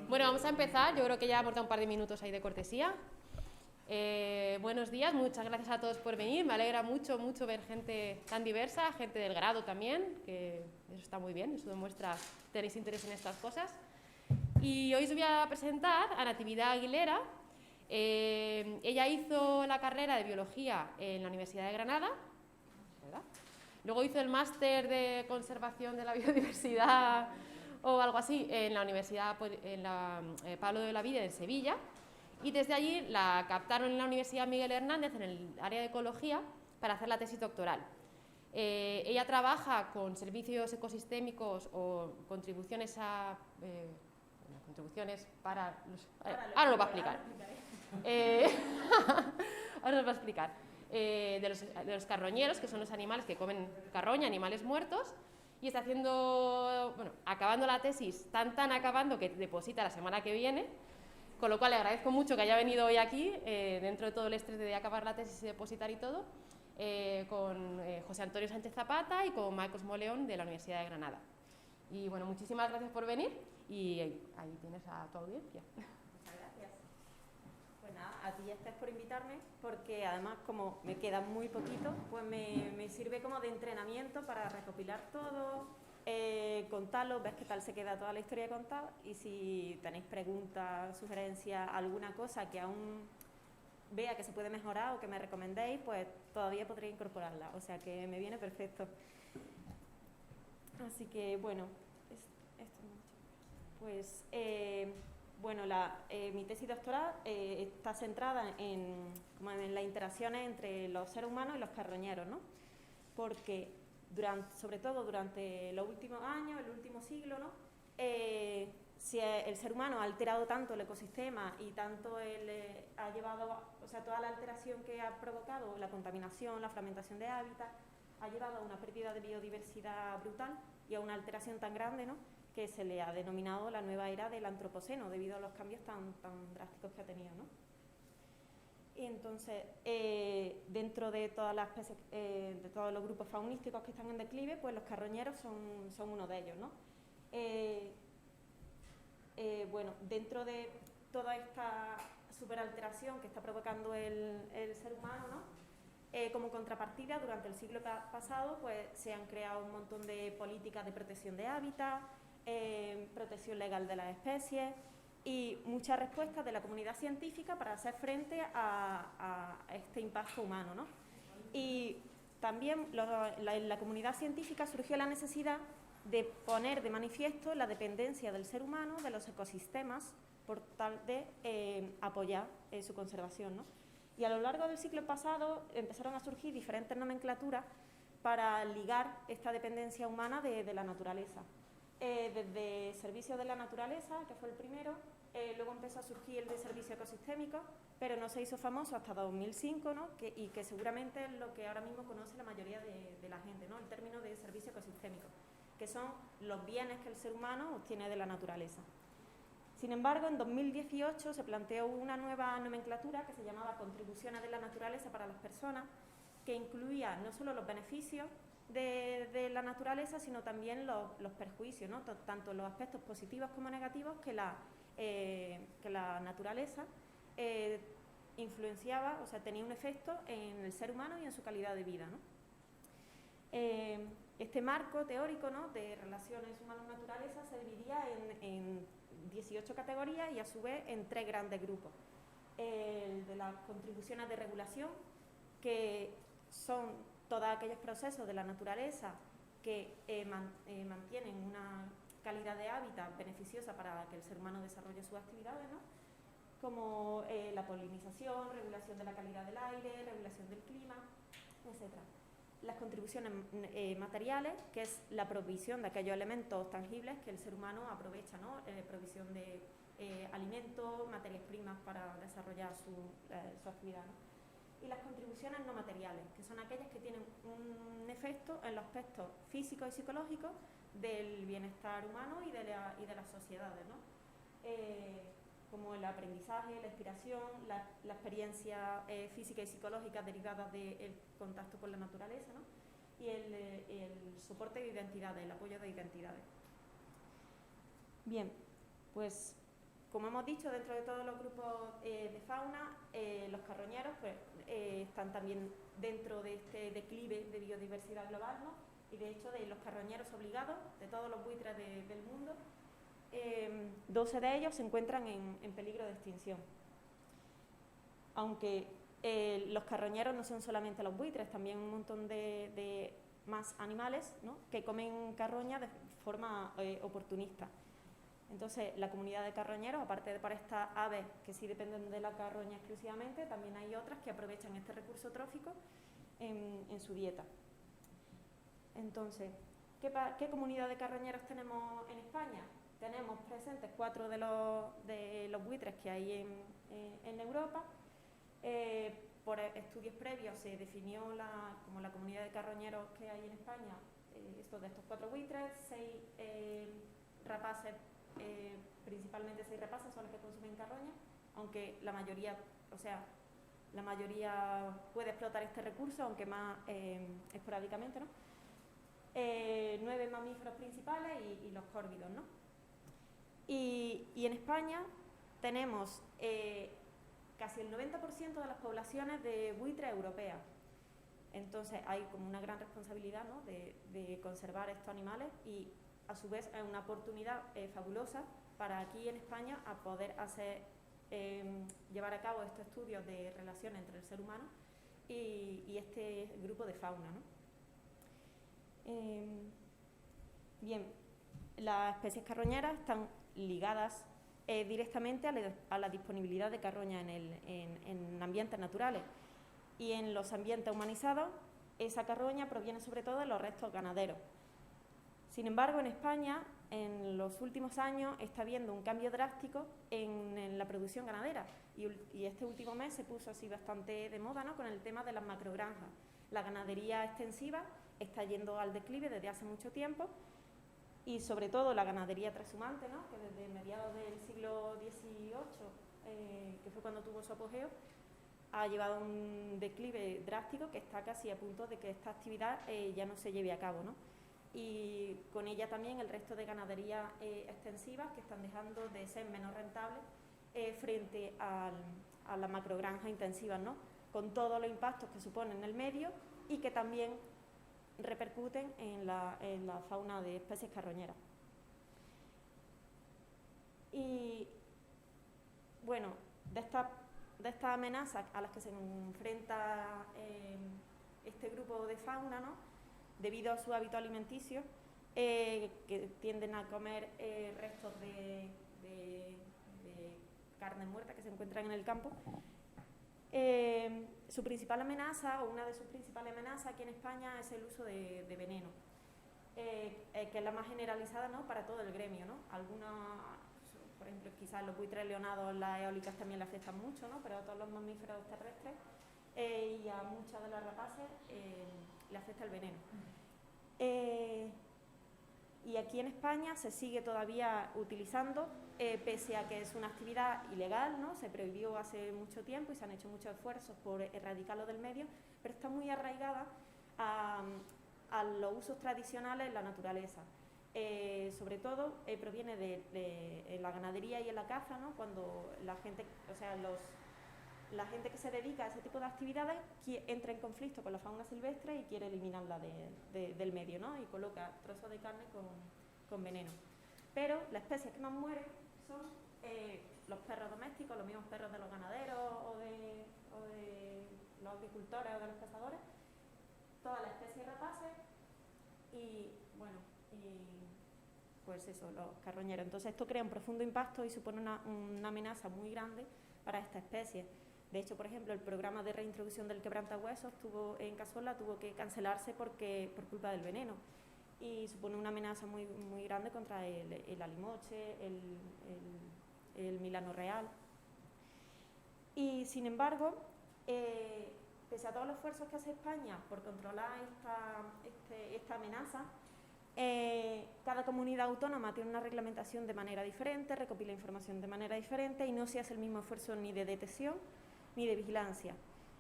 Bueno, vamos a empezar. Yo creo que ya hemos dado un par de minutos ahí de cortesía. Buenos días, muchas gracias a todos por venir. Me alegra mucho ver gente tan diversa, gente del grado también, que eso está muy bien, eso demuestra que tenéis interés en estas cosas. Y hoy os voy a presentar a Natividad Aguilera. Ella hizo la carrera de Biología en la Universidad de Granada, ¿verdad? Luego hizo el máster de Conservación de la Biodiversidad o algo así en la Universidad Pablo de Olavide en Sevilla, y desde allí la captaron en la Universidad Miguel Hernández en el área de Ecología para hacer la tesis doctoral. Ella trabaja con servicios ecosistémicos o contribuciones para los... ahora lo va a explicar. Ahora nos va a explicar. De los carroñeros, que son los animales que comen carroña, animales muertos, y está haciendo, bueno, acabando la tesis, tan acabando que deposita la semana que viene, con lo cual le agradezco mucho que haya venido hoy aquí, dentro de todo el estrés de acabar la tesis y depositar y todo, con José Antonio Sánchez Zapata y con Marcos Moleón de la Universidad de Granada. Y bueno, muchísimas gracias por venir y ahí tienes a tu audiencia. Muchas gracias. Pues nada, a ti Esther por invitarme, porque además como me queda muy poquito, pues me sirve como de entrenamiento para recopilar todo, contarlo, ver qué tal se queda toda la historia contada, y si tenéis preguntas, sugerencias, alguna cosa que aún vea que se puede mejorar o que me recomendéis, pues todavía podré incorporarla, o sea que me viene perfecto. Así que bueno, pues bueno, mi tesis doctoral está centrada en las interacciones entre los seres humanos y los carroñeros, ¿no? Porque sobre todo durante los últimos años, el último siglo, ¿no? Si el ser humano ha alterado tanto el ecosistema y tanto ha llevado, o sea, toda la alteración que ha provocado, la contaminación, la fragmentación de hábitat, ha llevado a una pérdida de biodiversidad brutal y a una alteración tan grande, ¿no?, que se le ha denominado la nueva era del antropoceno, debido a los cambios tan drásticos que ha tenido, ¿no? Y entonces, dentro de todas las especies, de todos los grupos faunísticos que están en declive, pues los carroñeros son uno de ellos, ¿no? Bueno, dentro de toda esta superalteración que está provocando el ser humano, ¿no?, como contrapartida, durante el siglo pasado, pues se han creado un montón de políticas de protección de hábitat, protección legal de las especies y muchas respuestas de la comunidad científica para hacer frente a este impacto humano, ¿no? Y también en la comunidad científica surgió la necesidad de poner de manifiesto la dependencia del ser humano de los ecosistemas por tal de apoyar su conservación, ¿no? Y a lo largo del siglo pasado empezaron a surgir diferentes nomenclaturas para ligar esta dependencia humana de la naturaleza. Desde Servicio de la Naturaleza, que fue el primero, luego empezó a surgir el de Servicio Ecosistémico, pero no se hizo famoso hasta 2005, ¿no?, y que seguramente es lo que ahora mismo conoce la mayoría de la gente, ¿no?, el término de servicio ecosistémico, que son los bienes que el ser humano obtiene de la naturaleza. Sin embargo, en 2018 se planteó una nueva nomenclatura que se llamaba Contribuciones de la Naturaleza para las Personas, que incluía no solo los beneficios de la naturaleza, sino también los perjuicios, ¿no?, tanto los aspectos positivos como negativos que la naturaleza influenciaba, o sea, tenía un efecto en el ser humano y en su calidad de vida, ¿no? Este marco teórico, ¿no?, de relaciones humanos-naturaleza se dividía en 18 categorías y a su vez en 3 grandes grupos. El de las contribuciones de regulación, que son todos aquellos procesos de la naturaleza que mantienen una calidad de hábitat beneficiosa para que el ser humano desarrolle sus actividades, ¿no?, como la polinización, regulación de la calidad del aire, regulación del clima, etc. Las contribuciones materiales, que es la provisión de aquellos elementos tangibles que el ser humano aprovecha, ¿no?, provisión de alimentos, materias primas para desarrollar su actividad, ¿no? Y las contribuciones no materiales, que son aquellas que tienen un efecto en los aspectos físicos y psicológicos del bienestar humano y de las sociedades, ¿no? Como el aprendizaje, la inspiración, la experiencia física y psicológica derivada del contacto con la naturaleza, ¿no? Y el soporte de identidades, el apoyo de identidades. Bien, pues como hemos dicho, dentro de todos los grupos de fauna, los carroñeros pues, están también dentro de este declive de biodiversidad global, ¿no? Y de hecho, de los carroñeros obligados, de todos los buitres del mundo, 12 de ellos se encuentran en peligro de extinción. Aunque los carroñeros no son solamente los buitres, también un montón de más animales, ¿no? Que comen carroña de forma oportunista. Entonces, la comunidad de carroñeros, aparte de para estas aves que sí dependen de la carroña exclusivamente, también hay otras que aprovechan este recurso trófico en su dieta. Entonces, ¿qué comunidad de carroñeros tenemos en España? Tenemos presentes 4 de los buitres que hay en Europa. Por estudios previos se definió como la comunidad de carroñeros que hay en España, de estos 4 buitres, 6 rapaces, principalmente 6 rapaces son los que consumen carroña, aunque la mayoría puede explotar este recurso, aunque más esporádicamente, ¿no? 9 mamíferos principales y los córvidos, ¿no? Y en España tenemos casi el 90% de las poblaciones de buitres europeas. Entonces hay como una gran responsabilidad, ¿no? de conservar estos animales y a su vez es una oportunidad fabulosa para aquí en España a poder llevar a cabo estos estudios de relación entre el ser humano y este grupo de fauna, ¿no? Bien, las especies carroñeras están ligadas directamente a la disponibilidad de carroña en ambientes naturales, y en los ambientes humanizados esa carroña proviene sobre todo de los restos ganaderos. Sin embargo, en España, en los últimos años, está habiendo un cambio drástico en la producción ganadera y este último mes se puso así bastante de moda, ¿no? Con el tema de las macrogranjas. La ganadería extensiva está yendo al declive desde hace mucho tiempo y sobre todo la ganadería trashumante, ¿no? Que desde mediados del siglo XVIII, que fue cuando tuvo su apogeo, ha llevado a un declive drástico que está casi a punto de que esta actividad ya no se lleve a cabo, ¿no? Y con ella también el resto de ganaderías extensivas que están dejando de ser menos rentables frente a las macrogranjas intensivas, ¿no? Con todos los impactos que suponen en el medio y que también repercuten en la fauna de especies carroñeras. Y bueno, de estas amenazas a las que se enfrenta este grupo de fauna, ¿no? Debido a su hábito alimenticio, que tienden a comer restos de carne muerta que se encuentran en el campo. Su principal amenaza, o una de sus principales amenazas aquí en España, es el uso de veneno, que es la más generalizada, ¿no? Para todo el gremio, ¿no? Por ejemplo, quizás los buitres leonados, las eólicas también le afectan mucho, ¿no? Pero a todos los mamíferos terrestres y a muchas de las rapaces le afecta el veneno. Y aquí en España se sigue todavía utilizando, pese a que es una actividad ilegal, ¿no? Se prohibió hace mucho tiempo y se han hecho muchos esfuerzos por erradicarlo del medio, pero está muy arraigada a los usos tradicionales en la naturaleza. Sobre todo proviene de la ganadería y en la caza, ¿no? Cuando la gente que se dedica a ese tipo de actividades entra en conflicto con la fauna silvestre y quiere eliminarla del medio, ¿no? Y coloca trozos de carne con veneno. Pero las especies que más mueren son los perros domésticos, los mismos perros de los ganaderos o de los agricultores o de los cazadores, todas las especies rapaces y, bueno, pues eso, los carroñeros. Entonces esto crea un profundo impacto y supone una amenaza muy grande para esta especie. De hecho, por ejemplo, el programa de reintroducción del quebrantahuesos en Cazorla tuvo que cancelarse por culpa del veneno y supone una amenaza muy, muy grande contra el alimoche, el milano real. Y sin embargo, pese a todos los esfuerzos que hace España por controlar esta amenaza, Cada comunidad autónoma tiene una reglamentación de manera diferente, recopila información de manera diferente y no se hace el mismo esfuerzo ni de detección ni de vigilancia.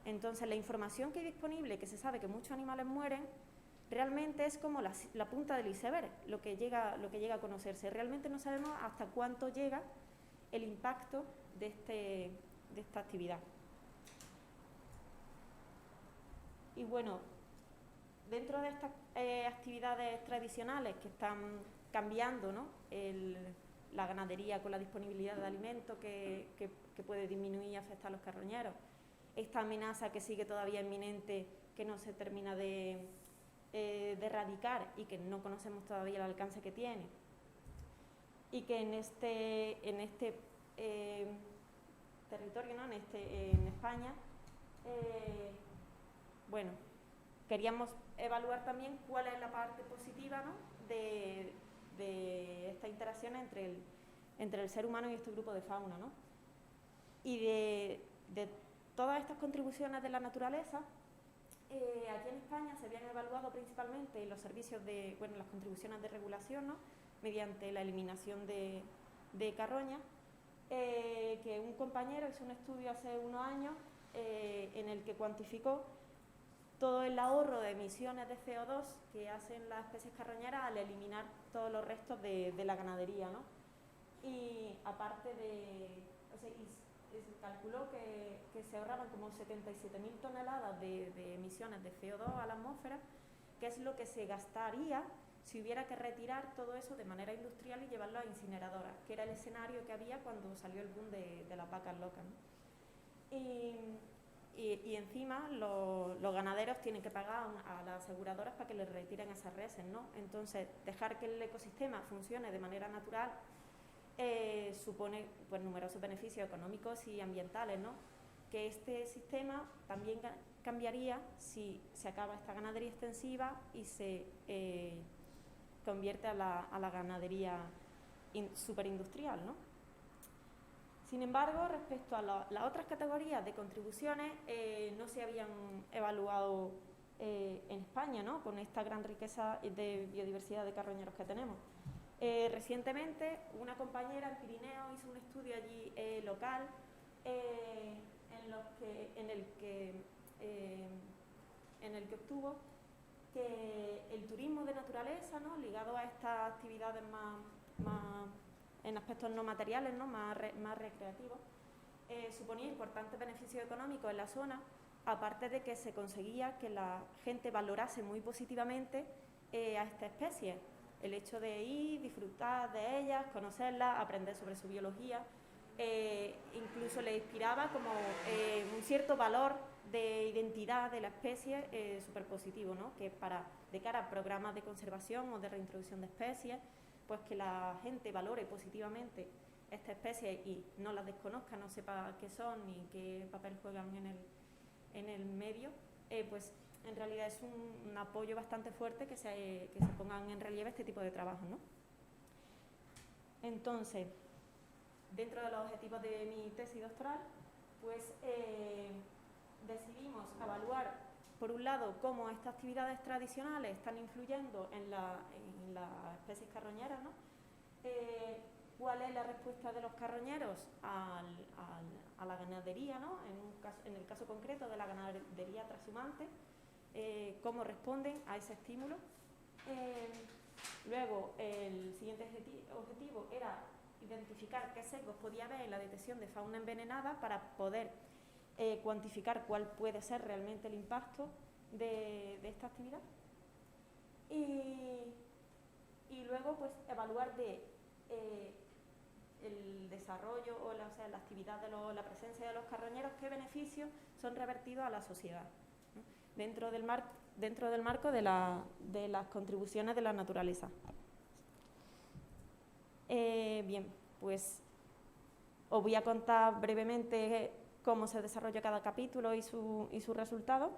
Entonces, la información que hay disponible, que se sabe que muchos animales mueren, realmente es como la punta del iceberg, lo que llega a conocerse. Realmente no sabemos hasta cuánto llega el impacto de esta actividad. Y bueno, dentro de estas actividades tradicionales que están cambiando, ¿no?, la ganadería con la disponibilidad de alimentos que puede disminuir y afectar a los carroñeros, esta amenaza que sigue todavía inminente, que no se termina de erradicar y que no conocemos todavía el alcance que tiene, y que en este territorio, ¿no?, en España, bueno, queríamos evaluar también cuál es la parte positiva, ¿no?, de esta interacción entre el ser humano y este grupo de fauna, ¿no? Y de todas estas contribuciones de la naturaleza, aquí en España se habían evaluado principalmente los servicios las contribuciones de regulación, ¿no?, mediante la eliminación de carroña, que un compañero hizo un estudio hace unos años en el que cuantificó todo el ahorro de emisiones de CO2 que hacen las especies carroñeras al eliminar todos los restos de la ganadería, ¿no? Y aparte y se calculó que se ahorraban como 77.000 toneladas de emisiones de CO2 a la atmósfera, que es lo que se gastaría si hubiera que retirar todo eso de manera industrial y llevarlo a incineradoras, que era el escenario que había cuando salió el boom de las vacas locas, ¿no? Y encima los ganaderos tienen que pagar a las aseguradoras para que les retiren esas reses, ¿no? Entonces, dejar que el ecosistema funcione de manera natural supone pues numerosos beneficios económicos y ambientales, ¿no? Que este sistema también cambiaría si se acaba esta ganadería extensiva y se convierte a la ganadería superindustrial, ¿no? Sin embargo, respecto a las otras categorías de contribuciones, no se habían evaluado en España, ¿no?, con esta gran riqueza de biodiversidad de carroñeros que tenemos. Recientemente, una compañera en Pirineo hizo un estudio allí local en el que obtuvo que el turismo de naturaleza, ¿no?, ligado a estas actividades más en aspectos no materiales, ¿no?, más recreativos, suponía importantes beneficios económicos en la zona, aparte de que se conseguía que la gente valorase muy positivamente a esta especie. El hecho de ir, disfrutar de ellas, conocerlas, aprender sobre su biología, incluso le inspiraba como un cierto valor de identidad de la especie súper positivo, ¿no?, que de cara a programas de conservación o de reintroducción de especies, pues que la gente valore positivamente esta especie y no las desconozca, no sepa qué son ni qué papel juegan en el medio, pues en realidad es un apoyo bastante fuerte que se pongan en relieve este tipo de trabajos, ¿no? Entonces, dentro de los objetivos de mi tesis doctoral, pues decidimos evaluar, por un lado, cómo estas actividades tradicionales están influyendo en las especies carroñeras, ¿no? Cuál es la respuesta de los carroñeros a la ganadería, ¿no?, en el caso concreto de la ganadería trashumante, cómo responden a ese estímulo. Luego, el siguiente objetivo era identificar qué sesgos podía haber en la detección de fauna envenenada para poder cuantificar cuál puede ser realmente el impacto de esta actividad. Y luego, pues, evaluar el desarrollo o la actividad la presencia de los carroñeros, qué beneficios son revertidos a la sociedad, ¿no?, dentro del marco de las contribuciones de la naturaleza. Bien, pues os voy a contar brevemente cómo se desarrolla cada capítulo y su resultado.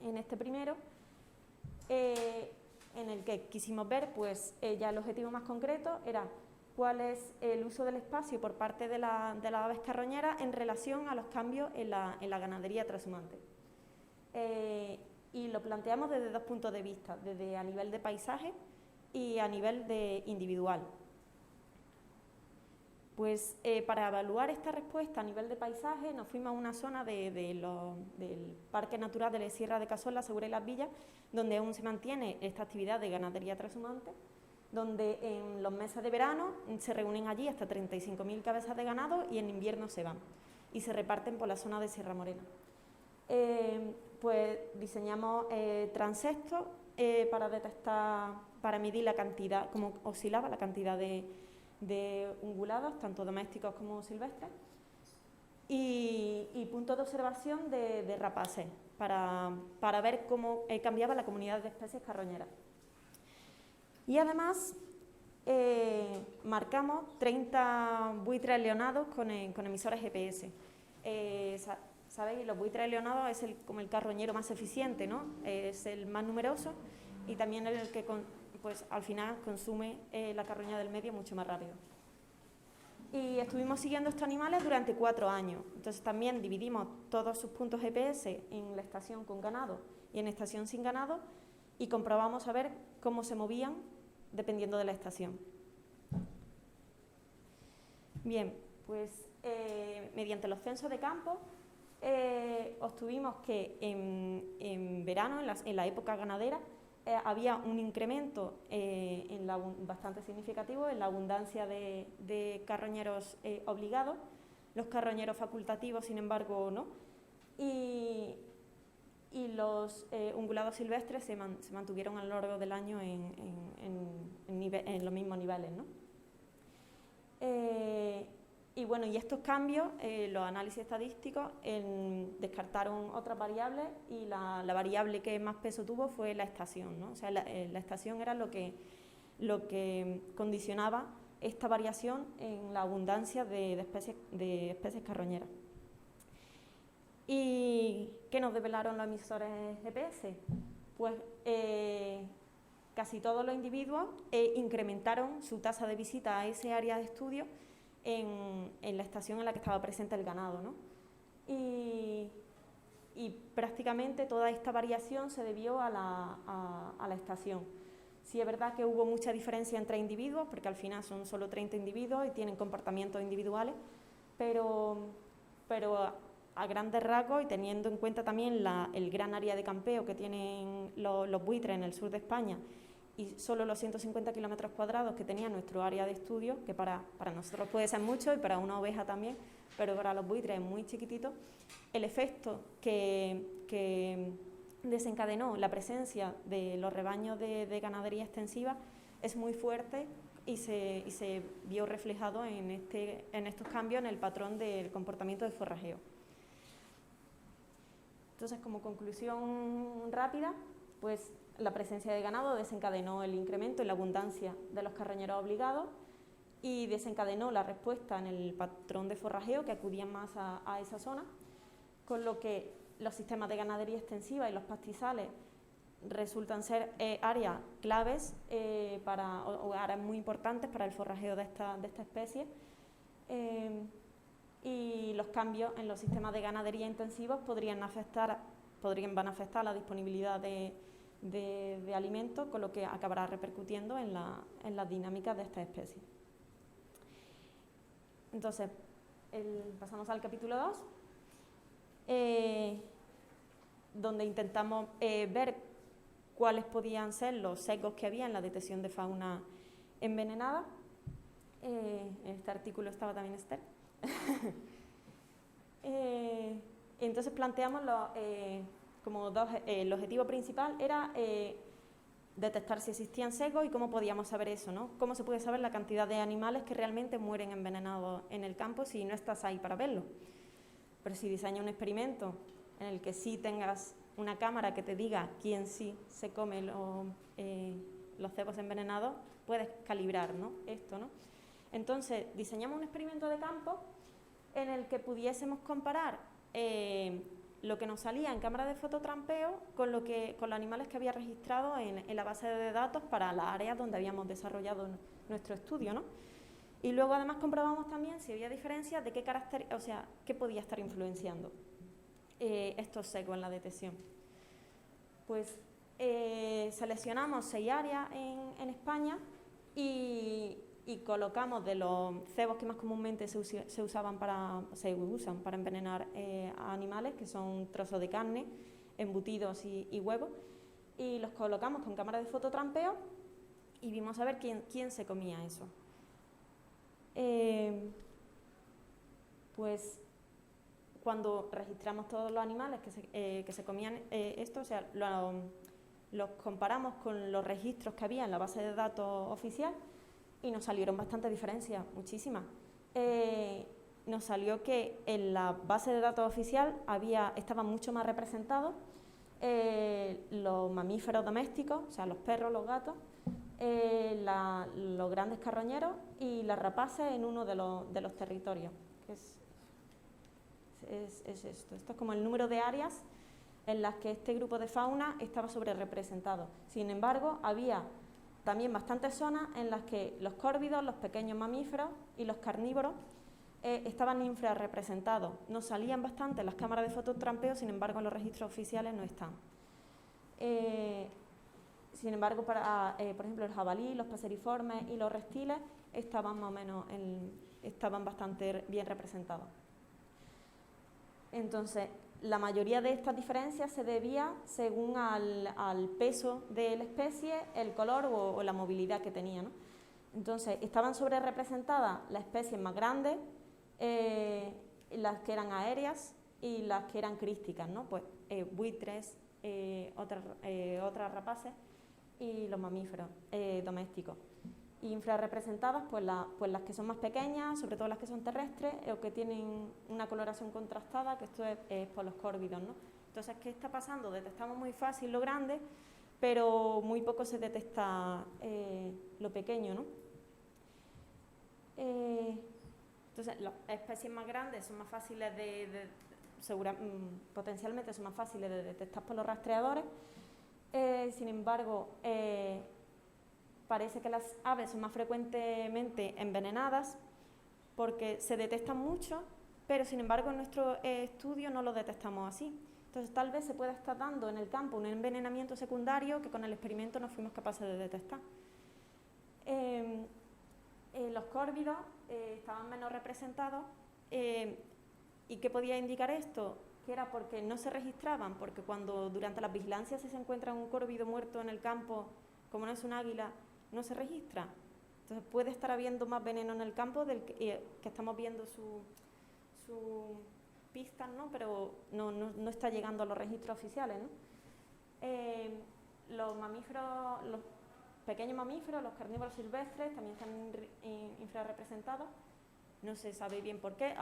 En este primero, en el que quisimos ver, pues ya el objetivo más concreto era cuál es el uso del espacio por parte de las aves carroñeras en relación a los cambios en la ganadería trashumante. Y lo planteamos desde dos puntos de vista, desde a nivel de paisaje, y a nivel individual. Pues para evaluar esta respuesta a nivel de paisaje nos fuimos a una zona del Parque Natural de la Sierra de Cazorla, Segura y Las Villas, donde aún se mantiene esta actividad de ganadería trashumante, donde en los meses de verano se reúnen allí hasta 35.000 cabezas de ganado y en invierno se van y se reparten por la zona de Sierra Morena. Pues diseñamos transectos para medir la cantidad, cómo oscilaba la cantidad de ungulados, tanto domésticos como silvestres, y puntos de observación de rapaces, para ver cómo cambiaba la comunidad de especies carroñeras. Y además marcamos 30 buitres leonados con emisores GPS. ¿Sabéis? Los buitres leonados es como el carroñero más eficiente, ¿no? Es el más numeroso y también el que pues al final consume la carroña del medio mucho más rápido. Y estuvimos siguiendo estos animales durante 4 años. Entonces también dividimos todos sus puntos GPS en la estación con ganado y en estación sin ganado y comprobamos a ver cómo se movían dependiendo de la estación. Bien, pues mediante los censos de campo obtuvimos que en verano, en la época ganadera, había un incremento bastante significativo en la abundancia de carroñeros obligados. Los carroñeros facultativos, sin embargo, no. Y los ungulados silvestres se mantuvieron a lo largo del año en los mismos niveles, ¿no? Y bueno, y estos cambios, los análisis estadísticos descartaron otras variables y la variable que más peso tuvo fue la estación, ¿no? O sea, la estación era lo que condicionaba esta variación en la abundancia de especies carroñeras. ¿Y qué nos develaron los emisores GPS? Pues casi todos los individuos incrementaron su tasa de visita a ese área de estudio en la estación en la que estaba presente el ganado, ¿no? Y prácticamente toda esta variación se debió a la estación. Sí es verdad que hubo mucha diferencia entre individuos, porque al final son solo 30 individuos y tienen comportamientos individuales, pero a grandes rasgos y teniendo en cuenta también el gran área de campeo que tienen los buitres en el sur de España y solo los 150 kilómetros cuadrados que tenía nuestro área de estudio, que para nosotros puede ser mucho y para una oveja también, pero para los buitres es muy chiquitito, el efecto que desencadenó la presencia de los rebaños de ganadería extensiva es muy fuerte y se vio reflejado en estos cambios en el patrón del comportamiento de forrajeo. Entonces, como conclusión rápida, pues la presencia de ganado desencadenó el incremento en la abundancia de los carroñeros obligados y desencadenó la respuesta en el patrón de forrajeo que acudían más a esa zona, con lo que los sistemas de ganadería extensiva y los pastizales resultan ser áreas claves o áreas muy importantes para el forrajeo de esta especie. Y los cambios en los sistemas de ganadería intensivos van a afectar la disponibilidad de alimentos, con lo que acabará repercutiendo en las dinámicas de esta especie. Entonces, pasamos al capítulo 2, donde intentamos ver cuáles podían ser los sesgos que había en la detección de fauna envenenada. En este artículo estaba también Esther. Entonces planteamos el objetivo principal era detectar si existían sesgos y cómo podíamos saber eso, ¿no? Cómo se puede saber la cantidad de animales que realmente mueren envenenados en el campo si no estás ahí para verlo. Pero si diseñas un experimento en el que sí tengas una cámara que te diga quién sí se come los cebos envenenados, puedes calibrar, ¿no? Esto, ¿no? Entonces diseñamos un experimento de campo en el que pudiésemos comparar lo que nos salía en cámara de fototrampeo con los animales que había registrado en la base de datos para las áreas donde habíamos desarrollado nuestro estudio, ¿no? Y luego además comprobamos también si había diferencias de qué podía estar influenciando estos sesgos en la detección. Pues seleccionamos 6 áreas en España y colocamos de los cebos que más comúnmente se usan para envenenar a animales, que son trozos de carne, embutidos y huevos, y los colocamos con cámara de fototrampeo y vimos a ver quién se comía eso. Pues cuando registramos todos los animales que se comían esto, o sea, los comparamos con los registros que había en la base de datos oficial y nos salieron bastantes diferencias, muchísimas. Nos salió que en la base de datos oficial estaban mucho más representados los mamíferos domésticos, o sea, los perros, los gatos, los grandes carroñeros y las rapaces en uno de los territorios. Es esto. Esto es como el número de áreas en las que este grupo de fauna estaba sobre representado. Sin embargo, había también bastantes zonas en las que los córvidos, los pequeños mamíferos y los carnívoros estaban infrarrepresentados. Nos salían bastante las cámaras de fototrampeo, sin embargo, en los registros oficiales no están. Sin embargo, por ejemplo, el jabalí, los paseriformes y los reptiles estaban más o menos estaban bastante bien representados. Entonces, la mayoría de estas diferencias se debía según al peso de la especie, el color o la movilidad que tenía, ¿no? Entonces, estaban sobre representadas las especies más grandes, las que eran aéreas y las que eran crísticas, ¿no? Pues buitres, otras rapaces y los mamíferos domésticos. Infrarrepresentadas, pues las que son más pequeñas, sobre todo las que son terrestres o que tienen una coloración contrastada, que esto es por los córvidos, ¿no? Entonces, ¿qué está pasando? Detectamos muy fácil lo grande, pero muy poco se detecta lo pequeño, ¿no? Entonces, las especies más grandes son más fáciles potencialmente son más fáciles de detectar por los rastreadores. Sin embargo, parece que las aves son más frecuentemente envenenadas porque se detectan mucho, pero sin embargo en nuestro estudio no lo detectamos así. Entonces tal vez se pueda estar dando en el campo un envenenamiento secundario que con el experimento no fuimos capaces de detectar. Los córvidos estaban menos representados. ¿Y qué podía indicar esto? Que era porque no se registraban, porque cuando durante las vigilancias se encuentra un córvido muerto en el campo, como no es un águila, no se registra. Entonces puede estar habiendo más veneno en el campo del que estamos viendo su pistas, ¿no? Pero no está llegando a los registros oficiales, ¿no? Los mamíferos, los pequeños mamíferos, los carnívoros silvestres también están infrarrepresentados. No se sabe bien por qué.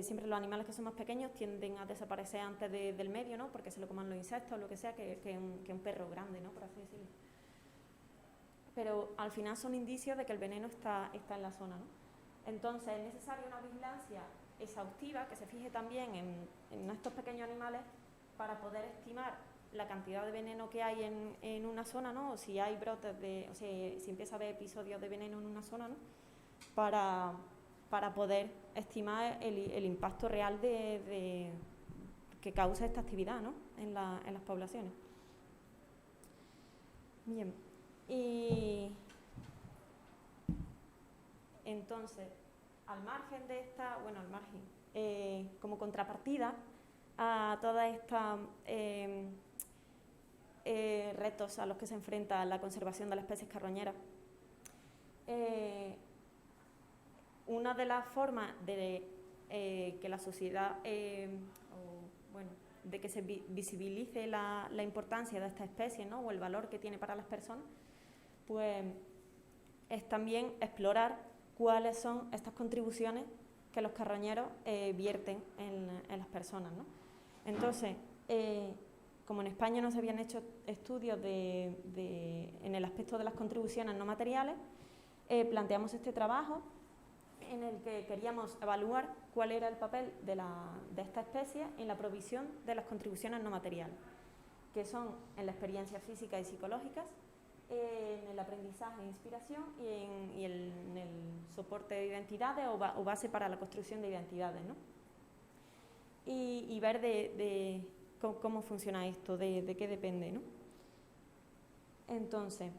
Siempre los animales que son más pequeños tienden a desaparecer antes del medio, ¿no? Porque se lo coman los insectos o lo que sea, que un perro grande, ¿no? Por así decirlo. Pero al final son indicios de que el veneno está en la zona, ¿no? Entonces es necesaria una vigilancia exhaustiva que se fije también en estos pequeños animales para poder estimar la cantidad de veneno que hay en una zona, ¿no? O si hay brotes o sea, si empieza a haber episodios de veneno en una zona, ¿no? Para poder estimar el impacto real que causa esta actividad, ¿no? en las poblaciones. Bien, y entonces, al margen de esta, como contrapartida a todas estas retos a los que se enfrenta la conservación de las especies carroñeras, una de las formas de que la sociedad, de que se visibilice la importancia de esta especie, ¿no? O el valor que tiene para las personas, pues es también explorar cuáles son estas contribuciones que los carroñeros vierten en las personas, ¿no? Entonces, como en España no se habían hecho estudios en el aspecto de las contribuciones no materiales, planteamos este trabajo en el que queríamos evaluar cuál era el papel de esta especie en la provisión de las contribuciones no materiales, que son en la experiencia física y psicológicas, en el aprendizaje e inspiración y en el soporte de identidades o base para la construcción de identidades, ¿no? Y ver cómo funciona esto, de qué depende, ¿no? Entonces,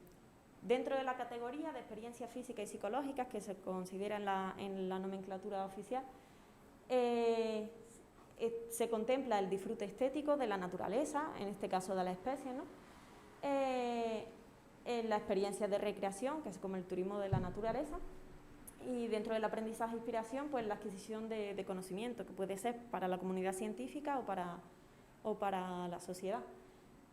dentro de la categoría de experiencias físicas y psicológicas que se considera en la nomenclatura oficial, se contempla el disfrute estético de la naturaleza, en este caso de la especie, ¿no? En la experiencia de recreación, que es como el turismo de la naturaleza, y dentro del aprendizaje e inspiración, pues la adquisición de conocimiento, que puede ser para la comunidad científica o para la sociedad.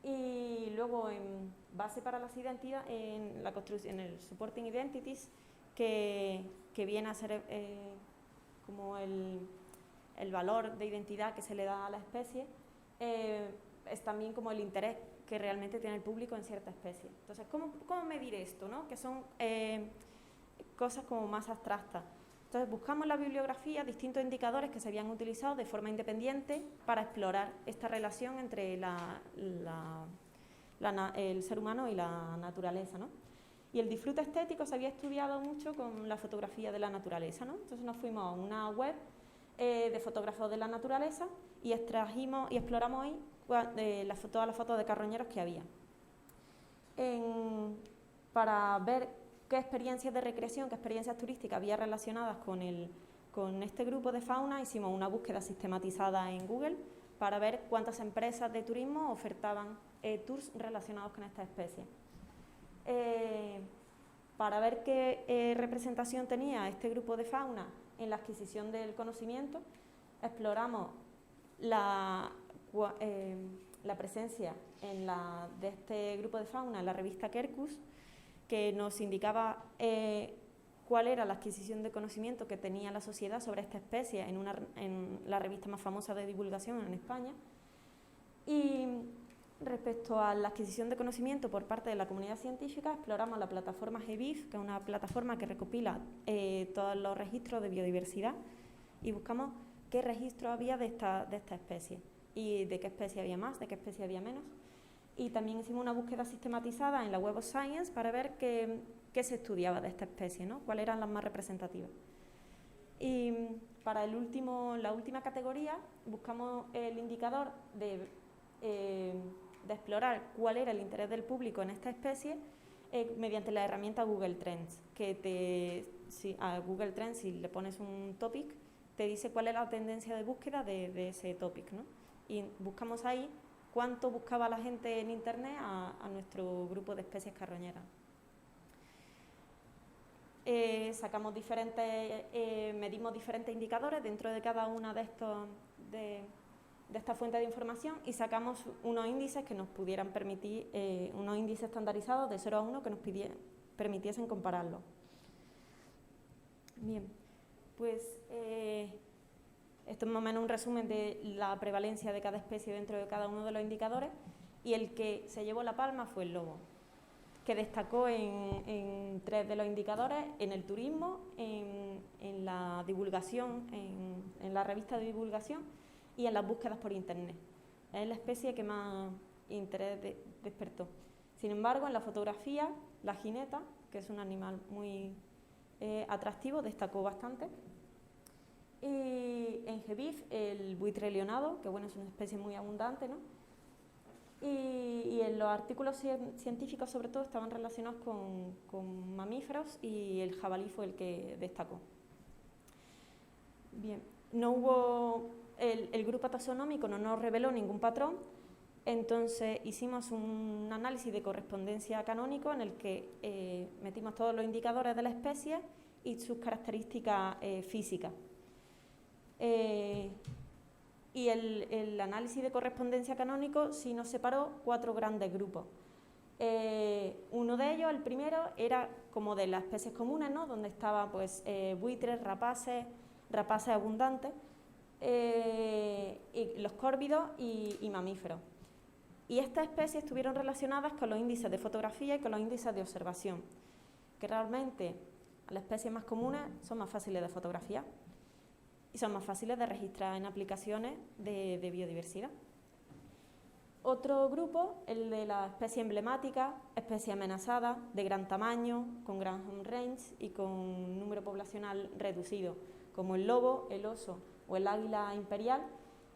Y luego, en base para las identidades, en la construcción, en el supporting identities, que viene a ser como el valor de identidad que se le da a la especie, es también como el interés que realmente tiene el público en cierta especie. Entonces, ¿cómo medir esto, ¿no? Que son cosas como más abstractas. Entonces, buscamos en la bibliografía distintos indicadores que se habían utilizado de forma independiente para explorar esta relación entre el ser humano y la naturaleza, ¿no? Y el disfrute estético se había estudiado mucho con la fotografía de la naturaleza, ¿no? Entonces nos fuimos a una web de fotógrafos de la naturaleza y extrajimos y exploramos ahí todas las fotos de carroñeros que había. Para ver qué experiencias de recreación, qué experiencias turísticas había relacionadas con este grupo de fauna, hicimos una búsqueda sistematizada en Google para ver cuántas empresas de turismo ofertaban tours relacionados con esta especie. Para ver qué representación tenía este grupo de fauna en la adquisición del conocimiento, exploramos la presencia de este grupo de fauna en la revista Quercus, que nos indicaba cuál era la adquisición de conocimiento que tenía la sociedad sobre esta especie en la revista más famosa de divulgación en España. Y respecto a la adquisición de conocimiento por parte de la comunidad científica, exploramos la plataforma GBIF, que es una plataforma que recopila todos los registros de biodiversidad, y buscamos qué registro había de esta especie y de qué especie había más, de qué especie había menos. Y también hicimos una búsqueda sistematizada en la Web of Science para ver qué se estudiaba de esta especie, ¿no? Cuáles eran las más representativas. Y para la última categoría buscamos el indicador de explorar cuál era el interés del público en esta especie mediante la herramienta Google Trends, a Google Trends, si le pones un topic, te dice cuál es la tendencia de búsqueda de ese topic, ¿no? Y buscamos ahí cuánto buscaba la gente en Internet a nuestro grupo de especies carroñeras. Medimos diferentes indicadores dentro de cada una de esta fuente de información y sacamos unos índices que nos pudieran permitir, unos índices estandarizados de 0 a 1 que nos permitiesen compararlo. Bien, pues esto es más o menos un resumen de la prevalencia de cada especie dentro de cada uno de los indicadores, y el que se llevó la palma fue el lobo, que destacó en 3 de los indicadores: en el turismo, en la divulgación, en la revista de divulgación y en las búsquedas por internet. Es la especie que más interés despertó. Sin embargo, en la fotografía, la jineta, que es un animal muy atractivo, destacó bastante. Y en GBIF, el buitre leonado, que bueno, es una especie muy abundante, ¿no? Y en los artículos científicos, sobre todo, estaban relacionados con mamíferos, y el jabalí fue el que destacó. Bien, no hubo... El grupo taxonómico no nos reveló ningún patrón, entonces hicimos un análisis de correspondencia canónico en el que metimos todos los indicadores de la especie y sus características físicas. Y el análisis de correspondencia canónico sí nos separó 4 grandes grupos. Uno de ellos, el primero, era como de las especies comunes, ¿no? Donde estaban pues, buitres, rapaces abundantes, y los córvidos y mamíferos. Y estas especies estuvieron relacionadas con los índices de fotografía y con los índices de observación, que realmente las especies más comunes son más fáciles de fotografiar y son más fáciles de registrar en aplicaciones de biodiversidad. Otro grupo, el de las especies emblemáticas, especies amenazadas, de gran tamaño, con gran home range y con número poblacional reducido, como el lobo, el oso o el águila imperial,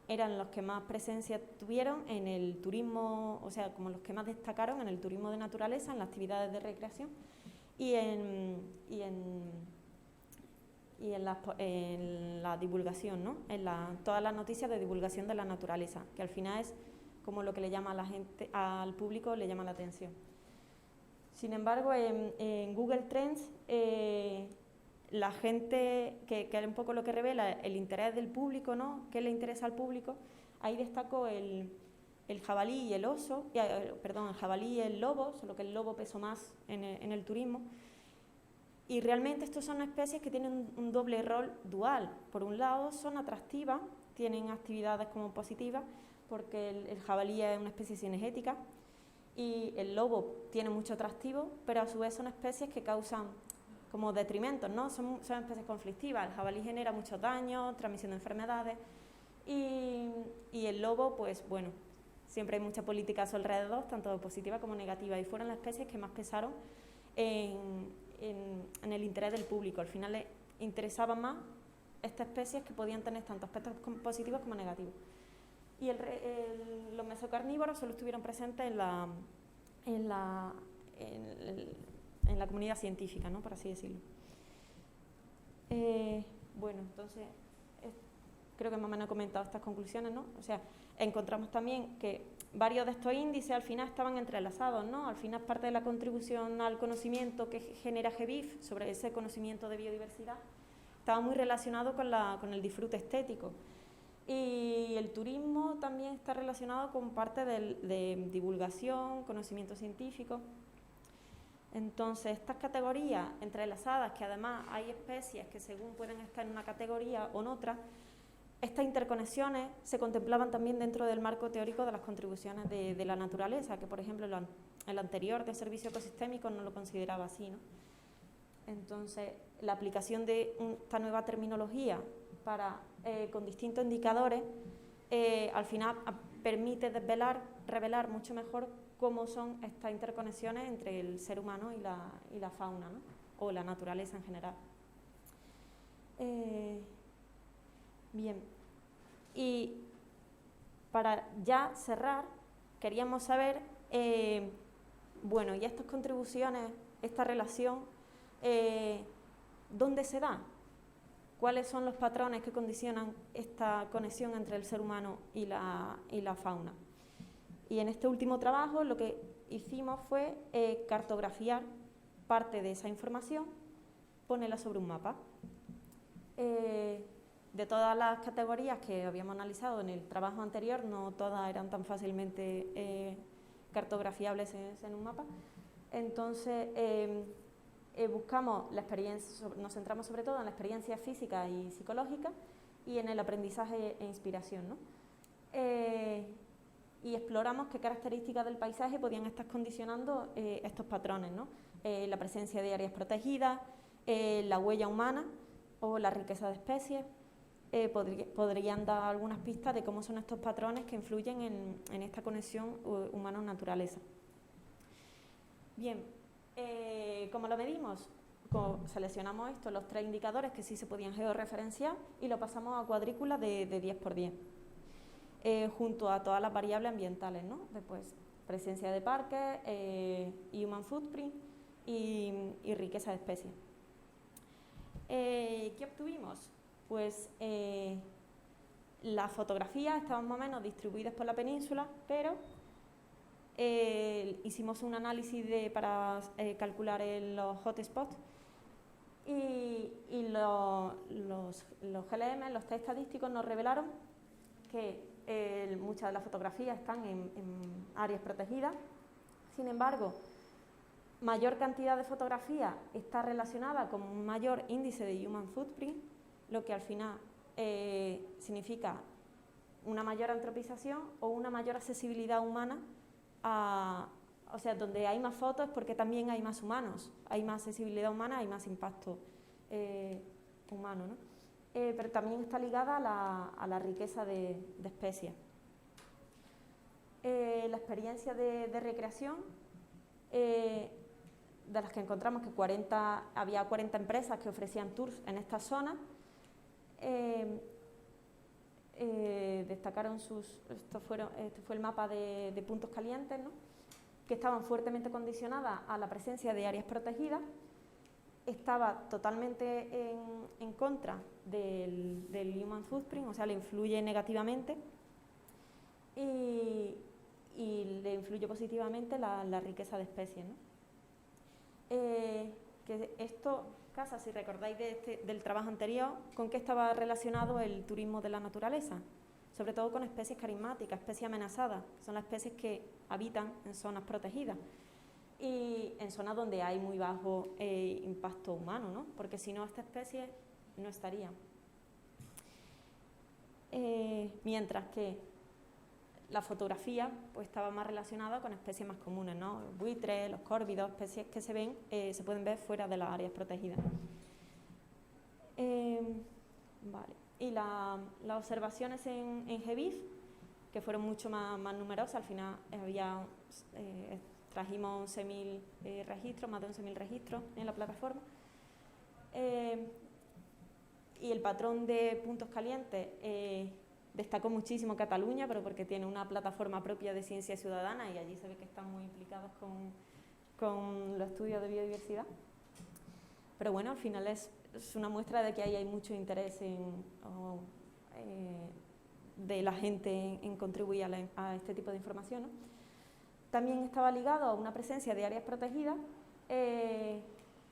eran los que más presencia tuvieron en el turismo, o sea, como los que más destacaron en el turismo de naturaleza, en las actividades de recreación y en la divulgación, ¿no? Todas las noticias de divulgación de la naturaleza, que al final es como lo que le llama a la gente, al público le llama la atención. Sin embargo, en Google Trends, la gente, que es un poco lo que revela el interés del público, ¿no? ¿Qué le interesa al público? Ahí destacó el jabalí y el oso, el jabalí y el lobo, solo que el lobo pesó más en el turismo. Y realmente estas son especies que tienen un doble rol dual. Por un lado, son atractivas, tienen actividades como positivas, porque el jabalí es una especie cinegética y el lobo tiene mucho atractivo, pero a su vez son especies que causan como detrimentos, ¿no? Son especies conflictivas. El jabalí genera muchos daños, transmisión de enfermedades y el lobo, pues bueno, siempre hay mucha política a su alrededor, tanto positiva como negativa, y fueron las especies que más pesaron en el interés del público. Al final le interesaban más estas especies que podían tener tanto aspectos positivos como negativos. Y los mesocarnívoros solo estuvieron presentes en la comunidad científica, ¿no? Por así decirlo. Bueno, entonces, creo que más o menos he comentado estas conclusiones, ¿no? O sea, encontramos también que varios de estos índices al final estaban entrelazados, ¿no? Al final parte de la contribución al conocimiento que genera GBIF sobre ese conocimiento de biodiversidad estaba muy relacionado con el disfrute estético. Y el turismo también está relacionado con parte de divulgación, conocimiento científico. Entonces, estas categorías entrelazadas, que además hay especies que según pueden estar en una categoría o en otra, estas interconexiones se contemplaban también dentro del marco teórico de las contribuciones de la naturaleza, que por ejemplo el anterior de servicios ecosistémicos no lo consideraba así, ¿no? Entonces, la aplicación de esta nueva terminología con distintos indicadores al final permite revelar mucho mejor cómo son estas interconexiones entre el ser humano y la fauna, ¿no? O la naturaleza en general. Bien, y para ya cerrar, queríamos saber, bueno, y estas contribuciones, esta relación, ¿dónde se da? ¿Cuáles son los patrones que condicionan esta conexión entre el ser humano y la fauna? Y en este último trabajo lo que hicimos fue cartografiar parte de esa información, ponerla sobre un mapa. De todas las categorías que habíamos analizado en el trabajo anterior, no todas eran tan fácilmente cartografiables en un mapa. Entonces, buscamos la experiencia, nos centramos sobre todo en la experiencia física y psicológica y en el aprendizaje e inspiración, ¿no? Y exploramos qué características del paisaje podían estar condicionando estos patrones, ¿no? La presencia de áreas protegidas, la huella humana o la riqueza de especies. Podrían dar algunas pistas de cómo son estos patrones que influyen en esta conexión humano-naturaleza. Bien, ¿cómo lo medimos? Seleccionamos los 3 indicadores que sí se podían georreferenciar y lo pasamos a cuadrículas de 10×10, junto a todas las variables ambientales, ¿no? Después, presencia de parques, human footprint y riqueza de especies. ¿Qué obtuvimos? Pues las fotografías estaban más o menos distribuidas por la península, pero hicimos un análisis para calcular los hotspots y los GLM, los test estadísticos, nos revelaron que muchas de las fotografías están en áreas protegidas. Sin embargo, mayor cantidad de fotografías está relacionada con un mayor índice de human footprint, lo que al final significa una mayor antropización o una mayor accesibilidad humana o sea, donde hay más fotos es porque también hay más humanos, hay más accesibilidad humana, hay más impacto humano, ¿no? Pero también está ligada a la riqueza de especies. La experiencia de recreación, de las que encontramos que había 40 empresas que ofrecían tours en esta zona. destacaron este fue el mapa de puntos calientes, ¿no? Que estaban fuertemente condicionadas a la presencia de áreas protegidas, estaba totalmente en contra del human footprint, o sea, le influye negativamente, y le influye positivamente la riqueza de especies, ¿no? Que esto casa, si recordáis del trabajo anterior, con qué estaba relacionado el turismo de la naturaleza, sobre todo con especies carismáticas, especies amenazadas, que son las especies que habitan en zonas protegidas y en zonas donde hay muy bajo impacto humano, ¿no? Porque si no, esta especie no estaría. Mientras que la fotografía pues estaba más relacionada con especies más comunes, ¿no? Los buitres, los córvidos, especies que se pueden ver fuera de las áreas protegidas. Vale. Y las observaciones en GBIF, que fueron mucho más numerosas, al final trajimos 11.000 registros, más de 11.000 registros en la plataforma. Y el patrón de puntos calientes destacó muchísimo Cataluña, pero porque tiene una plataforma propia de ciencia ciudadana y allí se ve que están muy implicados con los estudios de biodiversidad. Pero bueno, al final es una muestra de que ahí hay mucho interés de la gente en contribuir a este tipo de información, ¿no? También estaba ligado a una presencia de áreas protegidas,